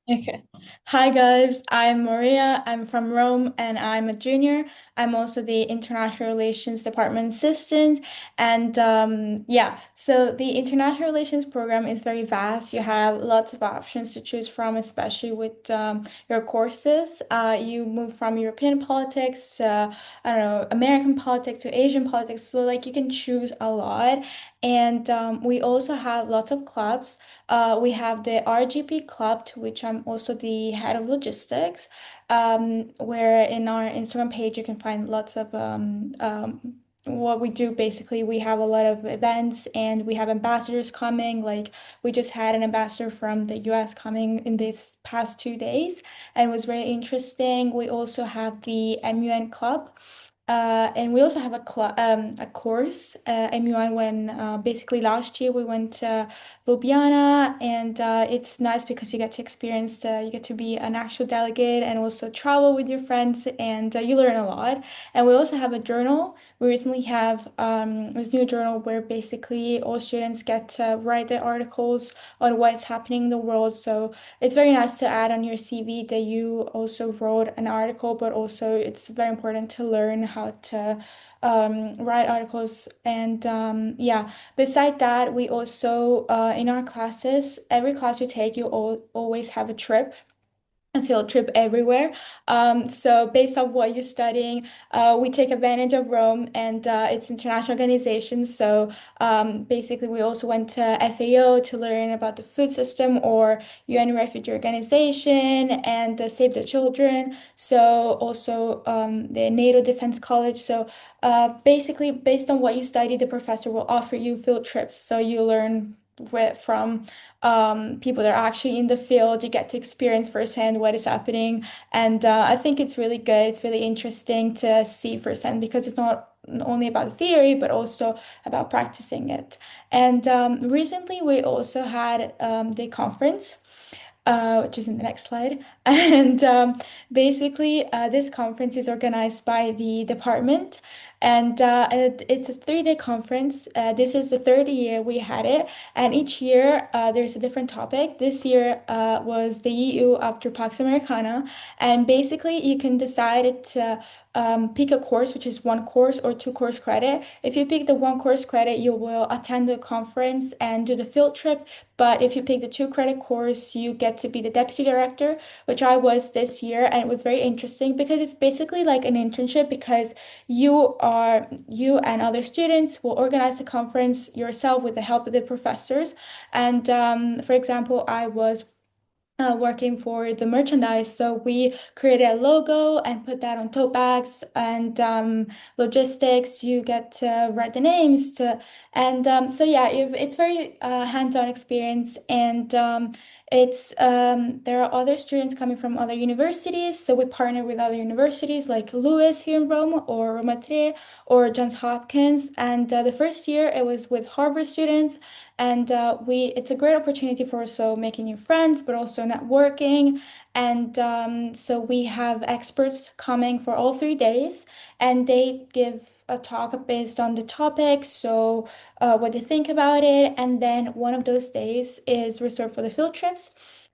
I: Okay. Hi guys, I'm Maria. I'm from Rome and I'm a junior. I'm also the International Relations Department assistant. And yeah, so the International Relations program is very vast. You have lots of options to choose from, especially with your courses. You move from European politics to, I don't know, American politics to Asian politics. So like you can choose a lot. And we also have lots of clubs. We have the RGP Club, to which I'm also the head of logistics, where in our Instagram page you can find lots of what we do. Basically, we have a lot of events and we have ambassadors coming. Like we just had an ambassador from the US coming in this past 2 days, and it was very interesting. We also have the MUN Club. And we also have a course, MUN, when basically last year we went to Ljubljana, and it's nice because you get to experience, you get to be an actual delegate and also travel with your friends, and you learn a lot. And we also have a journal. We recently have this new journal where basically all students get to write their articles on what's happening in the world. So it's very nice to add on your CV that you also wrote an article, but also it's very important to learn how to write articles. And yeah. Beside that, we also, in our classes, every class you take, you always have a trip, a field trip everywhere. So based on what you're studying, we take advantage of Rome and its international organizations. So basically, we also went to FAO to learn about the food system or UN Refugee Organization and Save the Children. So also the NATO Defense College. So basically, based on what you study, the professor will offer you field trips. So you learn from people that are actually in the field. You get to experience firsthand what is happening. And I think it's really good. It's really interesting to see firsthand because it's not only about theory, but also about practicing it. And recently, we also had the conference. Which is in the next slide. And basically, this conference is organized by the department, and it's a 3 day conference. This is the third year we had it, and each year there's a different topic. This year was the EU after Pax Americana, and basically you can decide to pick a course, which is one course or two course credit. If you pick the one course credit, you will attend the conference and do the field trip. But if you pick the two credit course, you get to be the deputy director, which I was this year, and it was very interesting because it's basically like an internship because you and other students will organize the conference yourself with the help of the professors. And for example, I was working for the merchandise. So we created a logo and put that on tote bags and logistics. You get to write the names to, and so yeah, it's very hands-on experience. And it's there are other students coming from other universities. So we partner with other universities like Lewis here in Rome or Roma Tre or Johns Hopkins. And the first year it was with Harvard students, and we it's a great opportunity for also making new friends but also networking. And so we have experts coming for all 3 days, and they give a talk based on the topic, so what they think about it. And then one of those days is reserved for the field trips.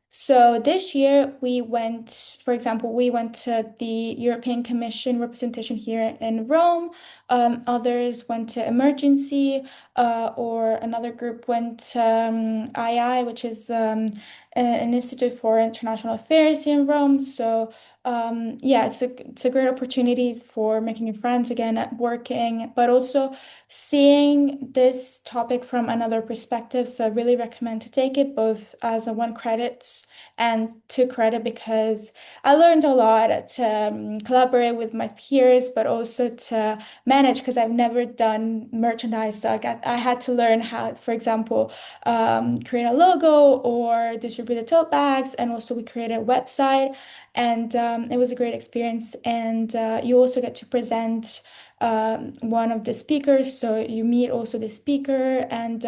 I: So this year we went, for example, we went to the European Commission representation here in Rome. Others went to emergency, or another group went to II, which is an Institute for International Affairs here in Rome. So yeah, it's a great opportunity for making new friends again, networking, but also seeing this topic from another perspective. So I really recommend to take it both as a one credit and two credit because I learned a lot to collaborate with my peers, but also to manage because I've never done merchandise. So I had to learn how, for example, create a logo or distribute the tote bags, and also we created a website, and it was a great experience. And you also get to present one of the speakers, so you meet also the speaker, and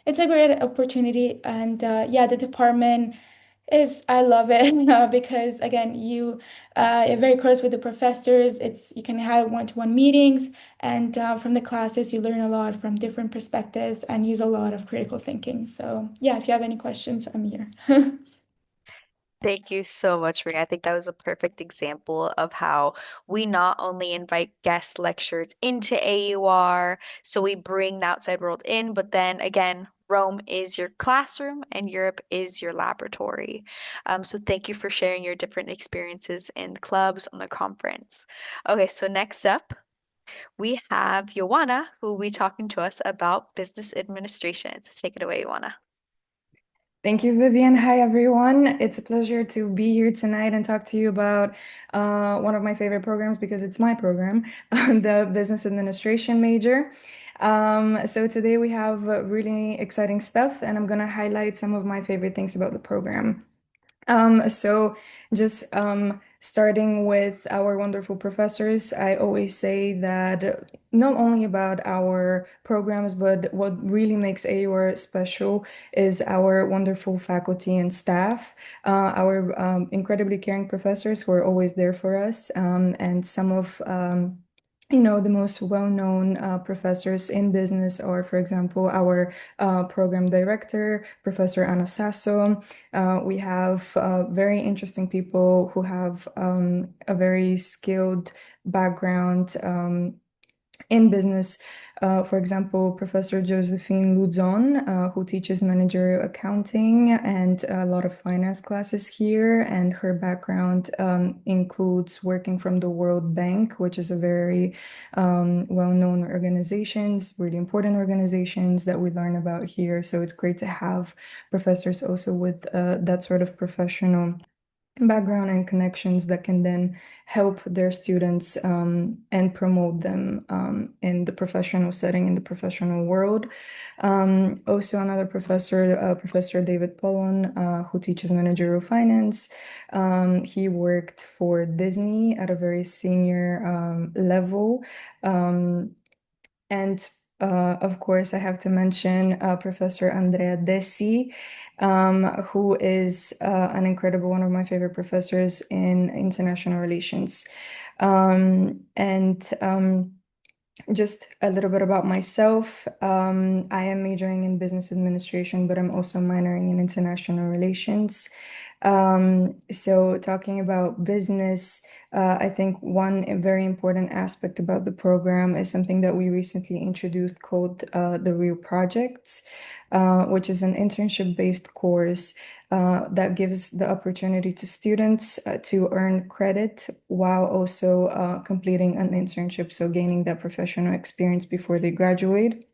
I: it's a great opportunity. And yeah, the department is I love it because again you're very close with the professors. It's you can have one-to-one meetings, and from the classes you learn a lot from different perspectives and use a lot of critical thinking. So yeah, if you have any questions, I'm here.
A: Thank you so much, Maria. I think that was a perfect example of how we not only invite guest lecturers into AUR, so we bring the outside world in, but then again, Rome is your classroom and Europe is your laboratory. So thank you for sharing your different experiences in clubs on the conference. Okay, so next up, we have Joanna, who will be talking to us about business administration. So take it away, Joanna.
J: Thank you, Vivian. Hi, everyone. It's a pleasure to be here tonight and talk to you about one of my favorite programs because it's my program, the business administration major. So today we have really exciting stuff, and I'm going to highlight some of my favorite things about the program. So just starting with our wonderful professors, I always say that not only about our programs, but what really makes AUR special is our wonderful faculty and staff, our incredibly caring professors who are always there for us, and some of the most well-known professors in business are, for example, our program director, Professor Anasasso. We have very interesting people who have a very skilled background in business. For example, Professor Josephine Luzon, who teaches managerial accounting and a lot of finance classes here. And her background includes working from the World Bank, which is a very well-known organizations, really important organizations that we learn about here. So it's great to have professors also with that sort of professional background and connections that can then help their students and promote them in the professional setting, in the professional world. Also, another professor, Professor David Pollon, who teaches managerial finance. He worked for Disney at a very senior level. And of course, I have to mention Professor Andrea Desi, who is an incredible, one of my favorite professors in international relations. And just a little bit about myself. I am majoring in business administration, but I'm also minoring in international relations. So talking about business, I think one very important aspect about the program is something that we recently introduced called the Real Projects, which is an internship-based course that gives the opportunity to students to earn credit while also completing an internship, so gaining that professional experience before they graduate.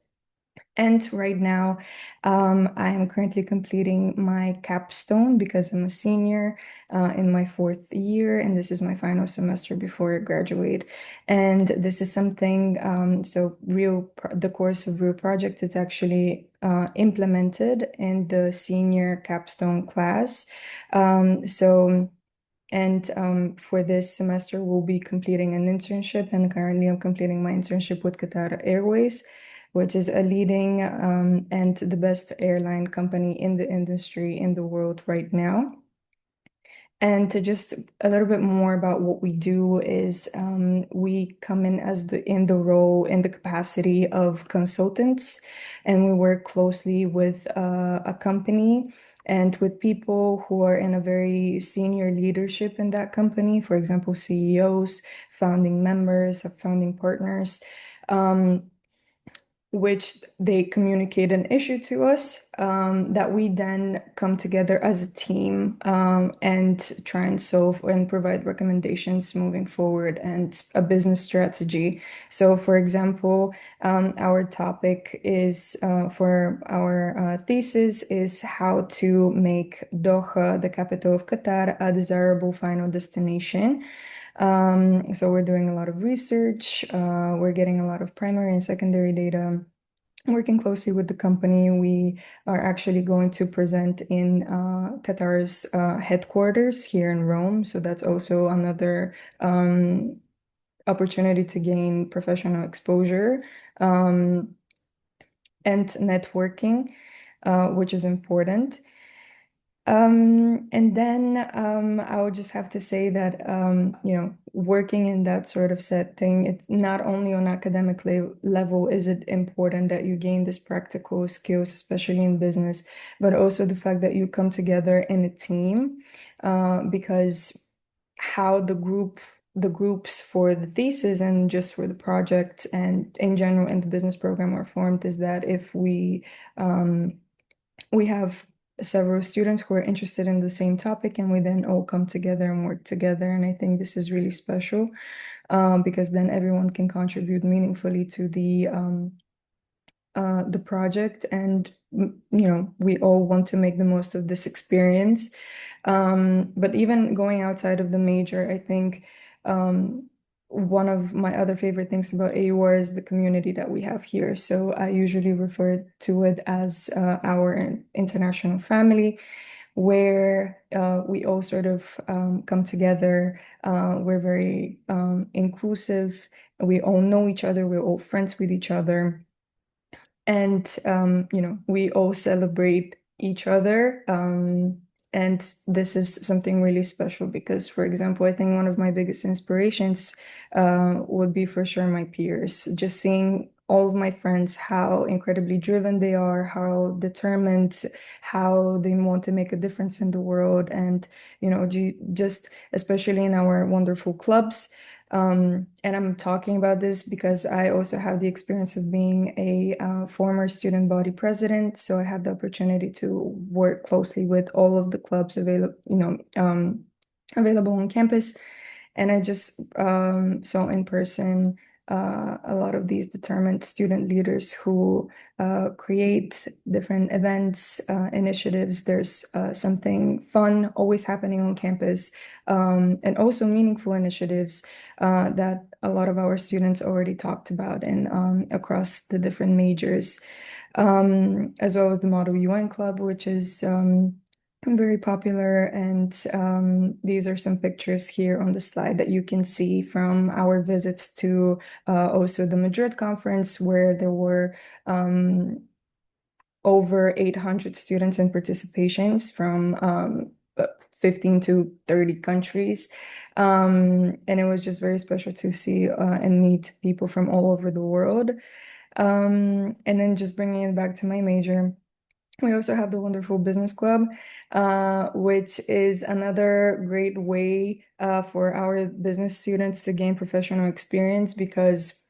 J: And right now, I am currently completing my capstone because I'm a senior in my fourth year, and this is my final semester before I graduate. And this is something, so the course of Real Project is actually implemented in the senior capstone class. For this semester, we'll be completing an internship, and currently I'm completing my internship with Qatar Airways, which is a leading and the best airline company in the industry in the world right now. And to just a little bit more about what we do is we come in as in the capacity of consultants, and we work closely with a company and with people who are in a very senior leadership in that company, for example, CEOs, founding members, founding partners. Which they communicate an issue to us that we then come together as a team and try and solve and provide recommendations moving forward and a business strategy. So, for example, our topic is for our thesis is how to make Doha, the capital of Qatar, a desirable final destination. So we're doing a lot of research, we're getting a lot of primary and secondary data, working closely with the company. We are actually going to present in Qatar's headquarters here in Rome. So that's also another opportunity to gain professional exposure and networking, which is important. And then I would just have to say that working in that sort of setting, it's not only on academic level is it important that you gain this practical skills, especially in business, but also the fact that you come together in a team, because how the groups for the thesis and just for the project and in general in the business program are formed is that if we have several students who are interested in the same topic, and we then all come together and work together. And I think this is really special, because then everyone can contribute meaningfully to the project. And we all want to make the most of this experience. But even going outside of the major, I think one of my other favorite things about AUR is the community that we have here. So I usually refer to it as our international family, where we all sort of come together. We're very inclusive. We all know each other. We're all friends with each other. And we all celebrate each other. And this is something really special because, for example, I think one of my biggest inspirations would be for sure my peers. Just seeing all of my friends, how incredibly driven they are, how determined, how they want to make a difference in the world, and just especially in our wonderful clubs. And I'm talking about this because I also have the experience of being a former student body president. So I had the opportunity to work closely with all of the clubs available on campus. And I just saw in person a lot of these determined student leaders who create different events, initiatives. There's something fun always happening on campus, and also meaningful initiatives that a lot of our students already talked about and across the different majors, as well as the Model UN Club, which is very popular. And these are some pictures here on the slide that you can see from our visits to also the Madrid conference, where there were over 800 students and participations from 15 to 30 countries. And it was just very special to see and meet people from all over the world. And then just bringing it back to my major, we also have the wonderful business club, which is another great way for our business students to gain professional experience because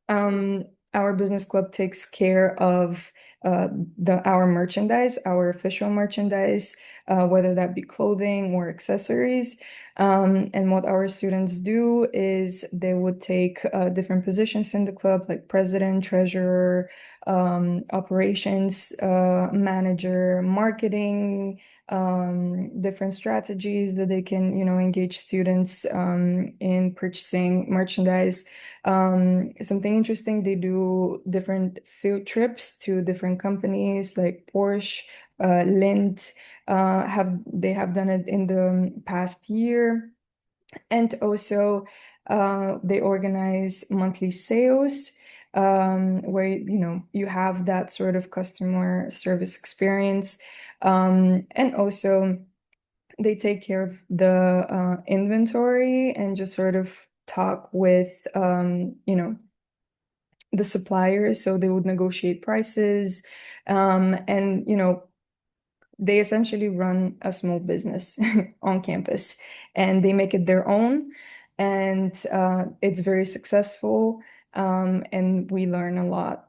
J: um, our business club takes care of our merchandise, our official merchandise, whether that be clothing or accessories. And what our students do is they would take different positions in the club, like president, treasurer, operations manager, marketing, different strategies that they can, engage students in purchasing merchandise. Something interesting, they do different field trips to different companies like Porsche, Lindt, they have done it in the past year. And also they organize monthly sales, where you have that sort of customer service experience. And also they take care of the inventory and just sort of talk with the suppliers, so they would negotiate prices, and they essentially run a small business on campus, and they make it their own, and it's very successful, and we learn a lot.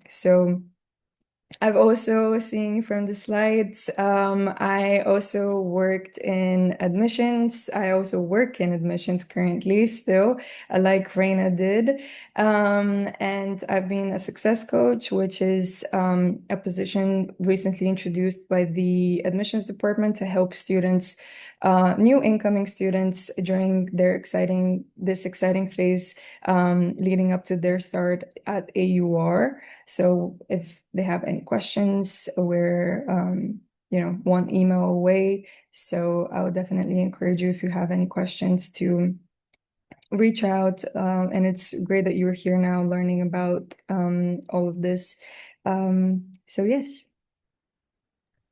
J: So I've also seen from the slides, I also worked in admissions. I also work in admissions currently still, like Reina did. And I've been a success coach, which is a position recently introduced by the admissions department to help students, new incoming students during this exciting phase, leading up to their start at AUR. So if they have any questions, we're one email away. So I would definitely encourage you, if you have any questions, to reach out. And it's great that you're here now learning about all of this. So yes.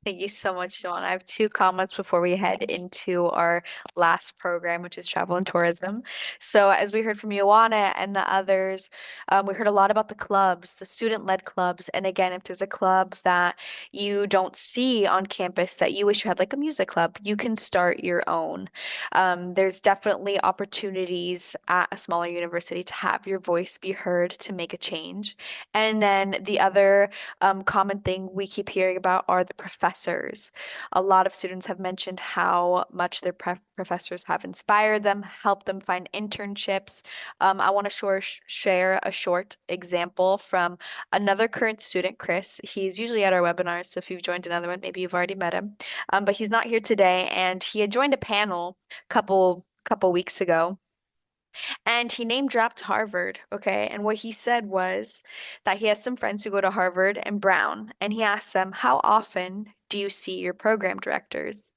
A: Thank you so much, Joanna. I have two comments before we head into our last program, which is travel and tourism. So, as we heard from Joanna and the others, we heard a lot about the clubs, the student-led clubs. And again, if there's a club that you don't see on campus that you wish you had, like a music club, you can start your own. There's definitely opportunities at a smaller university to have your voice be heard to make a change. And then the other common thing we keep hearing about are the professors. A lot of students have mentioned how much their professors have inspired them, helped them find internships. I want to share a short example from another current student, Chris. He's usually at our webinars, so if you've joined another one, maybe you've already met him. But he's not here today, and he had joined a panel couple weeks ago, and he name dropped Harvard, okay? And what he said was that he has some friends who go to Harvard and Brown, and he asked them, "How often do you see your program directors?"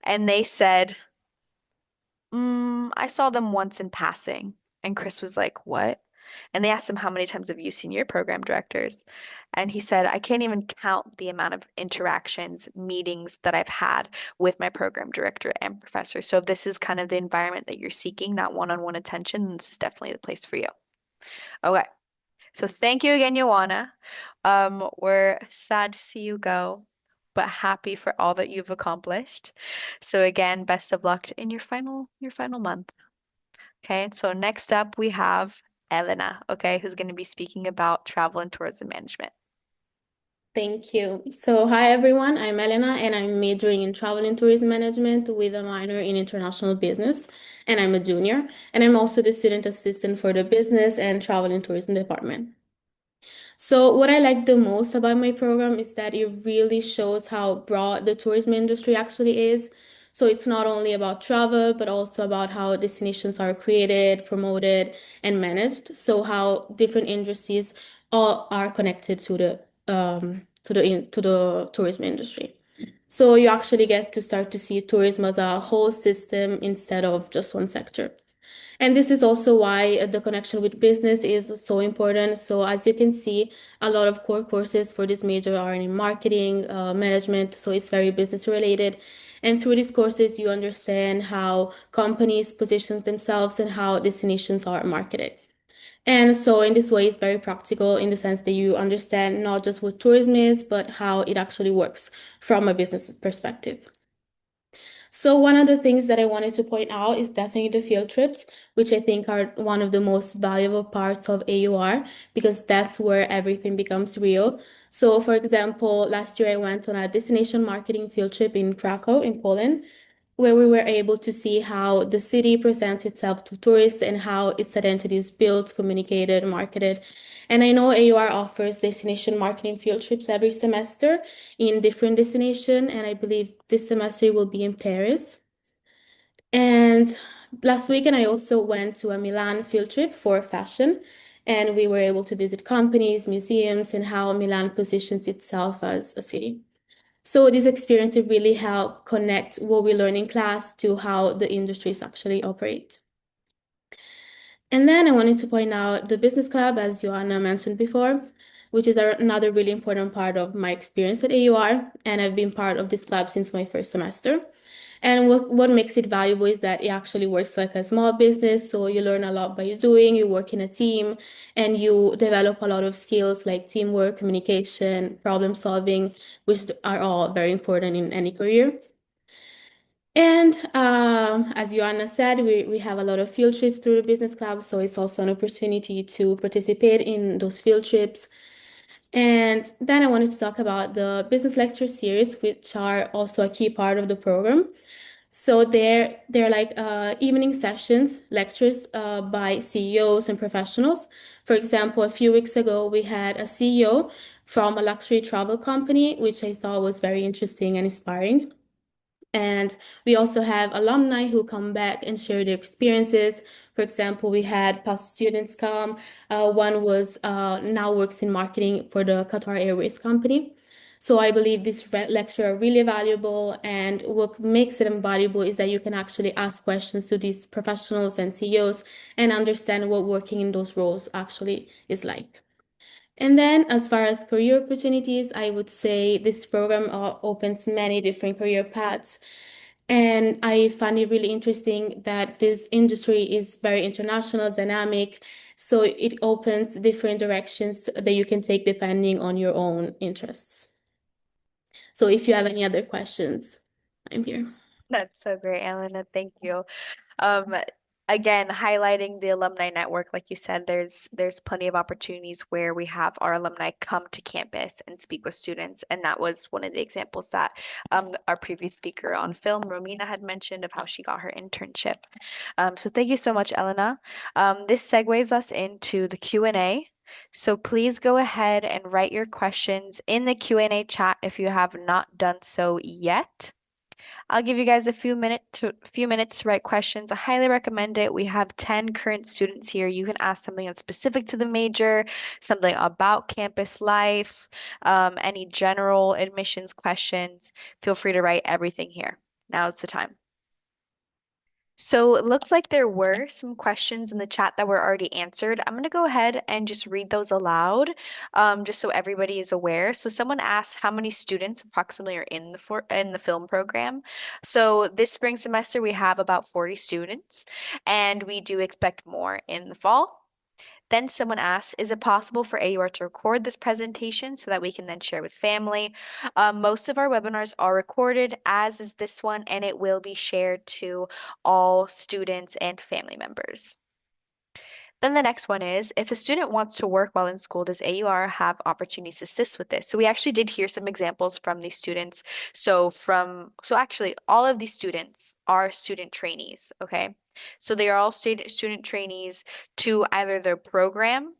A: And they said, I saw them once in passing." And Chris was like, "What?" And they asked him, "How many times have you seen your program directors?" And he said, "I can't even count the amount of interactions, meetings that I've had with my program director and professor." So if this is kind of the environment that you're seeking, that one-on-one attention, then this is definitely the place for you. Okay. So thank you again, Joanna. We're sad to see you go, but happy for all that you've accomplished. So again, best of luck in your final month. Okay, so next up we have Elena, okay, who's going to be speaking about travel and tourism management.
K: Thank you. So, hi everyone, I'm Elena and I'm majoring in travel and tourism management with a minor in international business. And I'm a junior. And I'm also the student assistant for the business and travel and tourism department. So, what I like the most about my program is that it really shows how broad the tourism industry actually is. So, it's not only about travel, but also about how destinations are created, promoted, and managed. So, how different industries all are connected to the tourism industry. So, you actually get to start to see tourism as a whole system instead of just one sector. And this is also why the connection with business is so important. So as you can see, a lot of core courses for this major are in marketing, management, so it's very business related. And through these courses, you understand how companies position themselves and how destinations are marketed. And so in this way, it's very practical in the sense that you understand not just what tourism is, but how it actually works from a business perspective. So one of the things that I wanted to point out is definitely the field trips, which I think are one of the most valuable parts of AUR because that's where everything becomes real. So for example, last year I went on a destination marketing field trip in Krakow in Poland, where we were able to see how the city presents itself to tourists and how its identity is built, communicated, marketed. And I know AUR offers destination marketing field trips every semester in different destination, and I believe this semester will be in Paris. And last weekend, I also went to a Milan field trip for fashion, and we were able to visit companies, museums, and how Milan positions itself as a city. So this experience really helped connect what we learn in class to how the industries actually operate. And then I wanted to point out the business club, as Joanna mentioned before, which is another really important part of my experience at AUR. And I've been part of this club since my first semester. And what makes it valuable is that it actually works like a small business. So you learn a lot by doing, you work in a team, and you develop a lot of skills like teamwork, communication, problem solving, which are all very important in any career. And as Joanna said, we have a lot of field trips through the business club, so it's also an opportunity to participate in those field trips. And then I wanted to talk about the business lecture series, which are also a key part of the program. So they're like evening sessions, lectures by CEOs and professionals. For example, a few weeks ago, we had a CEO from a luxury travel company, which I thought was very interesting and inspiring. And we also have alumni who come back and share their experiences. For example, we had past students come. One was now works in marketing for the Qatar Airways company. So I believe this lecture are really valuable. And what makes it invaluable is that you can actually ask questions to these professionals and CEOs and understand what working in those roles actually is like. And then, as far as career opportunities, I would say this program opens many different career paths. And I find it really interesting that this industry is very international, dynamic. So it opens different directions that you can take depending on your own interests. So if you have any other questions, I'm here.
A: That's so great, Elena. Thank you. Um, Again, highlighting the alumni network, like you said, there's plenty of opportunities where we have our alumni come to campus and speak with students, and that was one of the examples that our previous speaker on film, Romina, had mentioned of how she got her internship. So thank you so much, Elena. This segues us into the Q&A. So please go ahead and write your questions in the Q&A chat if you have not done so yet. I'll give you guys a few minutes to write questions. I highly recommend it. We have 10 current students here. You can ask something that's specific to the major, something about campus life, any general admissions questions. Feel free to write everything here. Now is the time. So it looks like there were some questions in the chat that were already answered. I'm going to go ahead and just read those aloud, just so everybody is aware. So someone asked how many students approximately are in the film program. So this spring semester we have about 40 students, and we do expect more in the fall. Then someone asks, is it possible for AUR to record this presentation so that we can then share with family? Most of our webinars are recorded, as is this one, and it will be shared to all students and family members. Then the next one is, if a student wants to work while in school, does AUR have opportunities to assist with this? So we actually did hear some examples from these students. So actually all of these students are student trainees, okay? So they are all student trainees to either their program.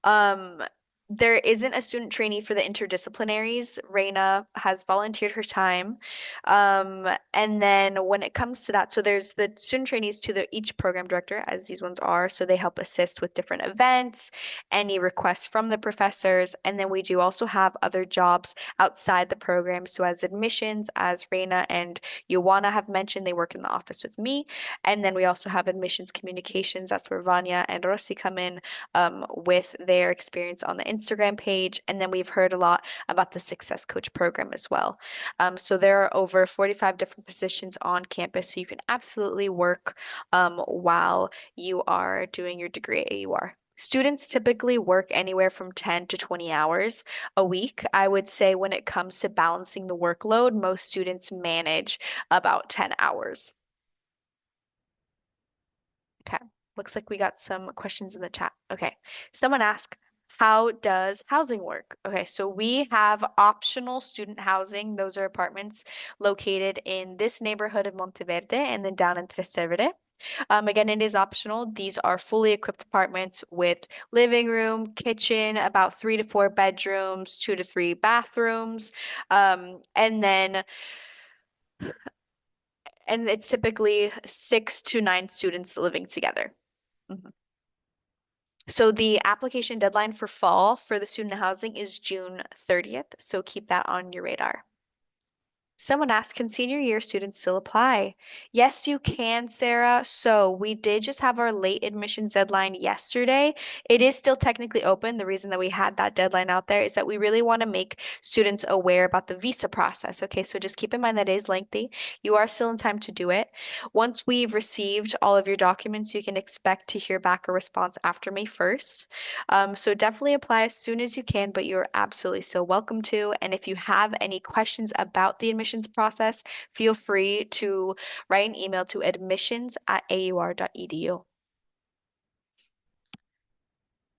A: Um, there isn't a student trainee for the interdisciplinaries. Reina has volunteered her time. And then when it comes to that, so there's the student trainees to each program director, as these ones are. So they help assist with different events, any requests from the professors. And then we do also have other jobs outside the program. So as admissions, as Reina and Joanna have mentioned, they work in the office with me. And then we also have admissions communications. That's where Vanya and Rossi come in with their experience on the Instagram page. And then we've heard a lot about the Success Coach program as well. So there are over 45 different positions on campus, so you can absolutely work while you are doing your degree at AUR. Students typically work anywhere from 10 to 20 hours a week. I would say when it comes to balancing the workload, most students manage about 10 hours. Okay, looks like we got some questions in the chat. Okay, someone asked, how does housing work? Okay, so we have optional student housing. Those are apartments located in this neighborhood of Monteverde and then down in Trastevere. Again, it is optional. These are fully equipped apartments with living room, kitchen, about 3 to 4 bedrooms, 2 to 3 bathrooms, and it's typically 6 to 9 students living together. Mhm. So the application deadline for fall for the student housing is June 30th, so keep that on your radar. Someone asked, can senior year students still apply? Yes, you can, Sarah. So we did just have our late admissions deadline yesterday. It is still technically open. The reason that we had that deadline out there is that we really want to make students aware about the visa process. Okay, so just keep in mind that it is lengthy. You are still in time to do it. Once we've received all of your documents, you can expect to hear back a response after May 1st. So definitely apply as soon as you can, but you're absolutely so welcome to. And if you have any questions about the admissions process, feel free to write an email to admissions@aur.edu.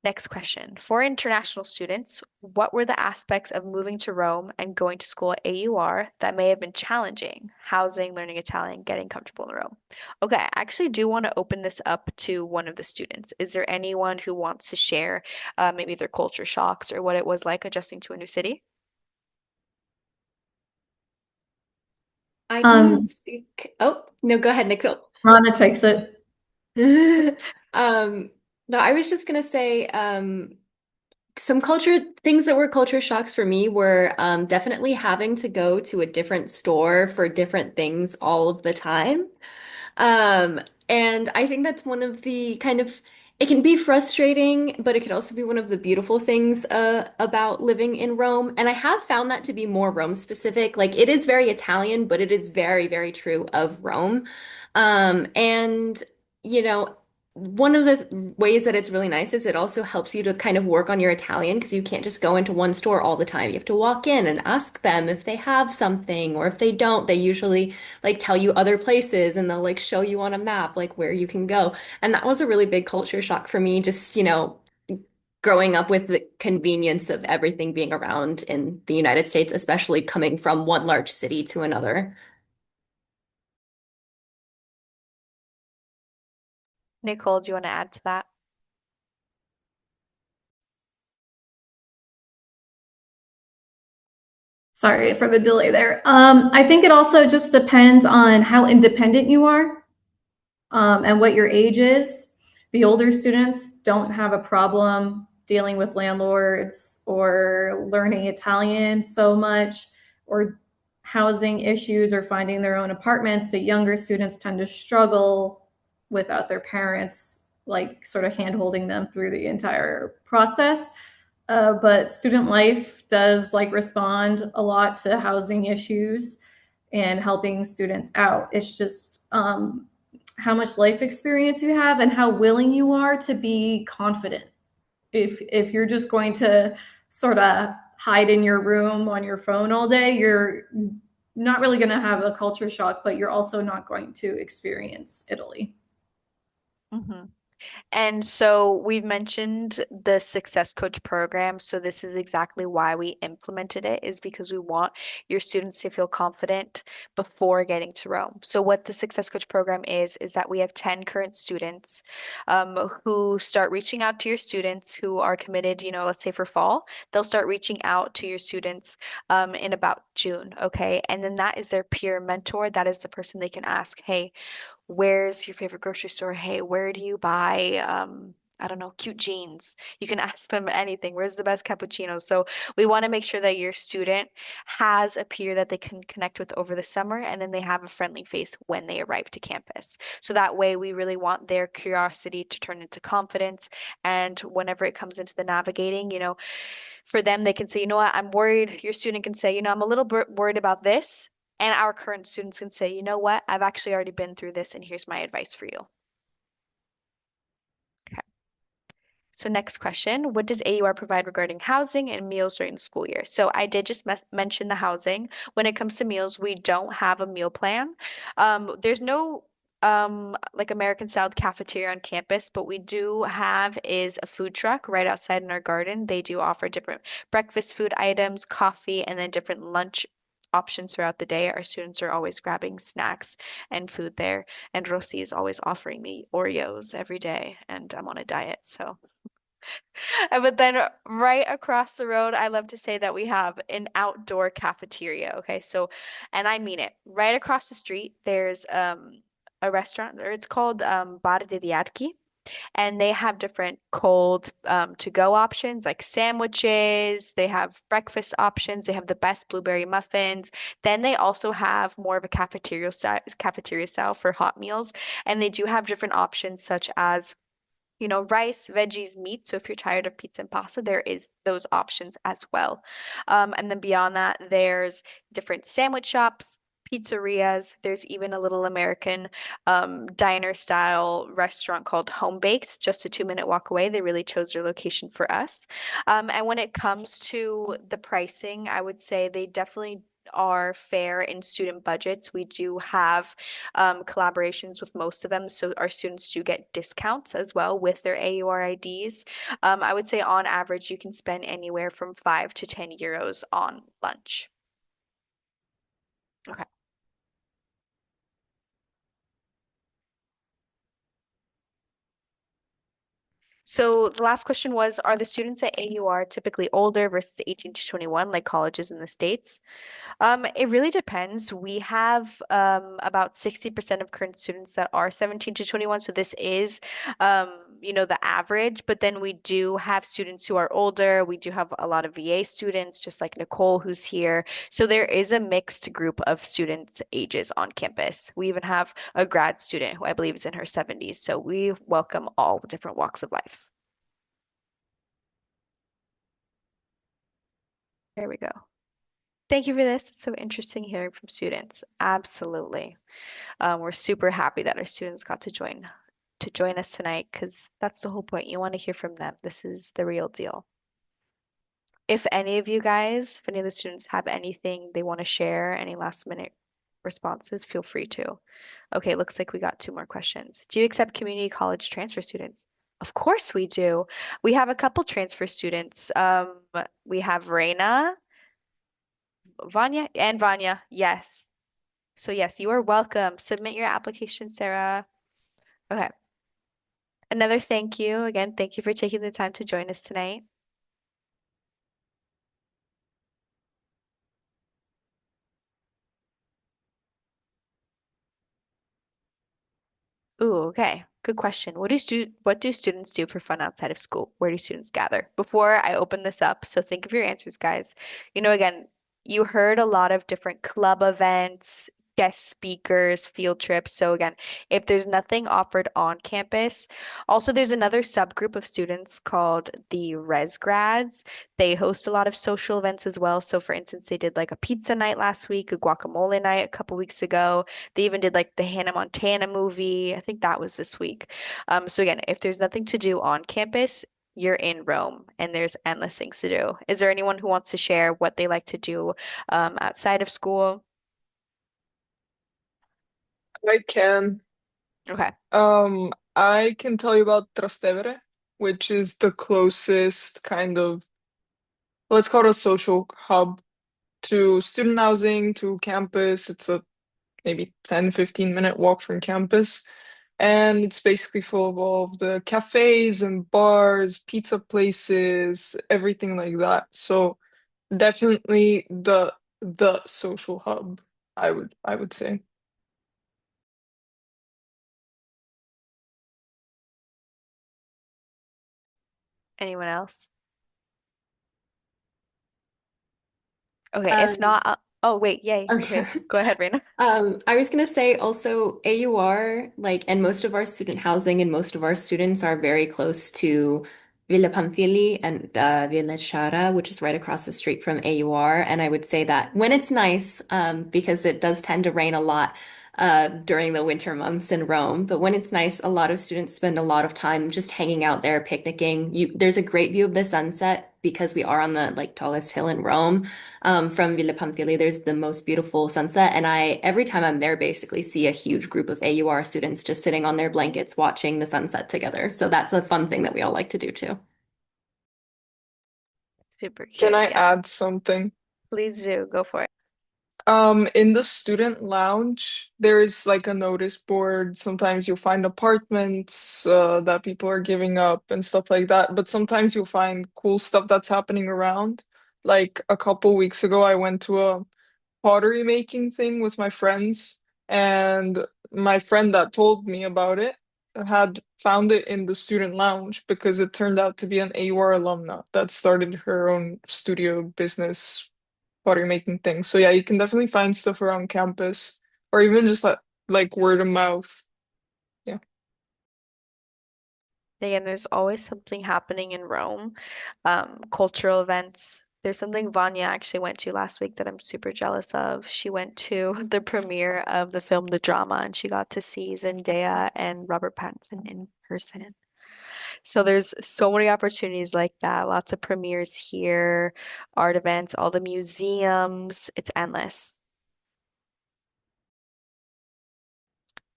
A: Next question. For international students, what were the aspects of moving to Rome and going to school at AUR that may have been challenging? Housing, learning Italian, getting comfortable in Rome. Okay, I actually do want to open this up to one of the students. Is there anyone who wants to share maybe their culture shocks or what it was like adjusting to a new city?
H: I can speak. Oh, no, go ahead, Nicole.
B: Rana takes it.
H: No, I was just gonna say, some culture things that were culture shocks for me were definitely having to go to a different store for different things all of the time. Um, and I think that's one of the kind of It can be frustrating, but it could also be one of the beautiful things about living in Rome. And I have found that to be more Rome specific. Like it is very Italian, but it is very, very true of Rome. And you know, one of the ways that it's really nice is it also helps you to kind of work on your Italian because you can't just go into one store all the time. You have to walk in and ask them if they have something, or if they don't, they usually like tell you other places and they'll like show you on a map like where you can go. And that was a really big culture shock for me, just, growing up with the convenience of everything being around in the United States, especially coming from one large city to another.
A: Nicole, do you want to add to that?
B: Sorry for the delay there. I think it also just depends on how independent you are, and what your age is. The older students don't have a problem dealing with landlords or learning Italian so much, or housing issues or finding their own apartments, but younger students tend to struggle without their parents like sort of hand holding them through the entire process. But student life does like respond a lot to housing issues and helping students out. It's just how much life experience you have and how willing you are to be confident. If you're just going to sort of hide in your room on your phone all day, you're not really going to have a culture shock, but you're also not going to experience Italy.
A: Mm-hmm. And so we've mentioned the Success Coach program. So this is exactly why we implemented it, is because we want your students to feel confident before getting to Rome. So what the Success Coach program is that we have 10 current students who start reaching out to your students who are committed, let's say for fall, they'll start reaching out to your students in about June, okay? And then that is their peer mentor. That is the person they can ask, hey, where's your favorite grocery store? Hey, where do you buy, I don't know, cute jeans? You can ask them anything. Where's the best cappuccino? So we want to make sure that your student has a peer that they can connect with over the summer, and then they have a friendly face when they arrive to campus. So that way, we really want their curiosity to turn into confidence. And whenever it comes into the navigating, for them, they can say, you know what, I'm worried. Your student can say, I'm a little bit worried about this. And our current students can say, you know what, I've actually already been through this, and here's my advice for you. Okay. So next question, what does AUR provide regarding housing and meals during the school year? So I did just mention the housing. When it comes to meals, we don't have a meal plan. There's no like American style cafeteria on campus, but we do have is a food truck right outside in our garden. They do offer different breakfast food items, coffee, and then different lunch options throughout the day. Our students are always grabbing snacks and food there, and Rosie is always offering me Oreos every day, and I'm on a diet, so. But then right across the road, I love to say that we have an outdoor cafeteria. Okay, so, and I mean it. Right across the street, there's a restaurant, or it's called Bar de Diarchi, and they have different cold to-go options like sandwiches. They have breakfast options. They have the best blueberry muffins. Then they also have more of a cafeteria style for hot meals, and they do have different options such as rice, veggies, meat. So if you're tired of pizza and pasta, there is those options as well. And then beyond that, there's different sandwich shops, pizzerias. There's even a little American diner style restaurant called Home Baked, just a 2-minute walk away. They really chose their location for us. And when it comes to the pricing, I would say they definitely are fair in student budgets. We do have collaborations with most of them, so our students do get discounts as well with their AUR IDs. I would say on average, you can spend anywhere from 5 to 10 euros on lunch. Okay. So the last question was, are the students at AUR typically older versus 18 to 21, like colleges in the States? It really depends. We have about 60% of current students that are 17 to 21. So this is the average, but then we do have students who are older. We do have a lot of VA students, just like Nicole, who's here. So there is a mixed group of students' ages on campus. We even have a grad student who I believe is in her 70s. So we welcome all different walks of life. There we go. Thank you for this. It's so interesting hearing from students. Absolutely. We're super happy that our students got to join us tonight because that's the whole point. You want to hear from them. This is the real deal. If any of you guys, if any of the students have anything they want to share, any last minute responses, feel free to. Okay, looks like we got two more questions. Do you accept community college transfer students? Of course we do. We have a couple transfer students. We have Reina, Vanya, and Vanya. Yes. So yes, you are welcome. Submit your application, Sarah. Okay. Another thank you. Again, thank you for taking the time to join us tonight. Ooh, okay. Good question. What do students do for fun outside of school? Where do students gather? Before I open this up, so think of your answers, guys. Again, you heard a lot of different club events, guest speakers, field trips. So again, if there's nothing offered on campus, also there's another subgroup of students called the Res Grads. They host a lot of social events as well. So for instance, they did like a pizza night last week, a guacamole night a couple weeks ago. They even did like the Hannah Montana movie. I think that was this week. So again, if there's nothing to do on campus, you're in Rome and there's endless things to do. Is there anyone who wants to share what they like to do outside of school?
D: I can.
A: Okay.
D: I can tell you about Trastevere, which is the closest kind of, let's call it a social hub to student housing, to campus. It's a maybe 10-15 minute walk from campus. And it's basically full of all of the cafes and bars, pizza places, everything like that. So definitely the social hub, I would say.
A: Anyone else? Okay, if
H: Um,
A: not, oh wait, yay.
H: okay.
A: Okay, go ahead, Raina.
H: I was gonna say also AUR, like, and most of our student housing and most of our students are very close to Villa Pamphili and Villa Shara, which is right across the street from AUR. And I would say that when it's nice, because it does tend to rain a lot during the winter months in Rome, but when it's nice, a lot of students spend a lot of time just hanging out there, picnicking. There's a great view of the sunset because we are on the like tallest hill in Rome from Villa Pamphili. There's the most beautiful sunset, and every time I'm there, basically see a huge group of AUR students just sitting on their blankets watching the sunset together. So that's a fun thing that we all like to do too.
A: Super
D: Can
A: cute.
D: I
A: Yeah,
D: add something?
A: please do. Go for it.
D: In the student lounge, there's like a notice board. Sometimes you'll find apartments that people are giving up and stuff like that. But sometimes you'll find cool stuff that's happening around. Like a couple weeks ago, I went to a pottery making thing with my friends, and my friend that told me about it had found it in the student lounge because it turned out to be an AUR alumna that started her own studio business pottery making thing. So yeah, you can definitely find stuff around campus or even just like word of mouth. Yeah.
A: Again, there's always something happening in Rome. Cultural events. There's something Vanya actually went to last week that I'm super jealous of. She went to the premiere of the film The Drama and she got to see Zendaya and Robert Pattinson in person. So there's so many opportunities like that. Lots of premieres here, art events, all the museums. It's endless.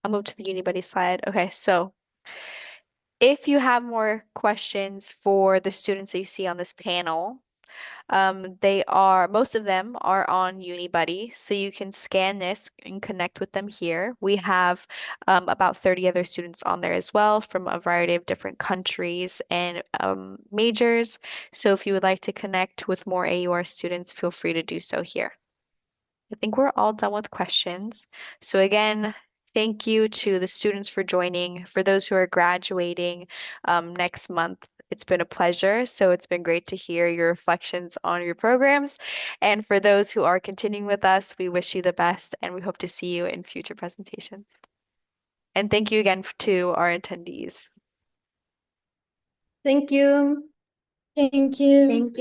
A: I'll move to the Uni Buddy slide. Okay, so if you have more questions for the students that you see on this panel, most of them are on UniBuddy, so you can scan this and connect with them here. We have about 30 other students on there as well from a variety of different countries and majors. So if you would like to connect with more AUR students, feel free to do so here. I think we're all done with questions. So again, Thank you to the students for joining. For those who are graduating next month, it's been a pleasure. So it's been great to hear your reflections on your programs. And for those who are continuing with us, we wish you the best and we hope to see you in future presentations. And thank you again to our attendees.
C: Thank you.
I: Thank you.
H: Thank you.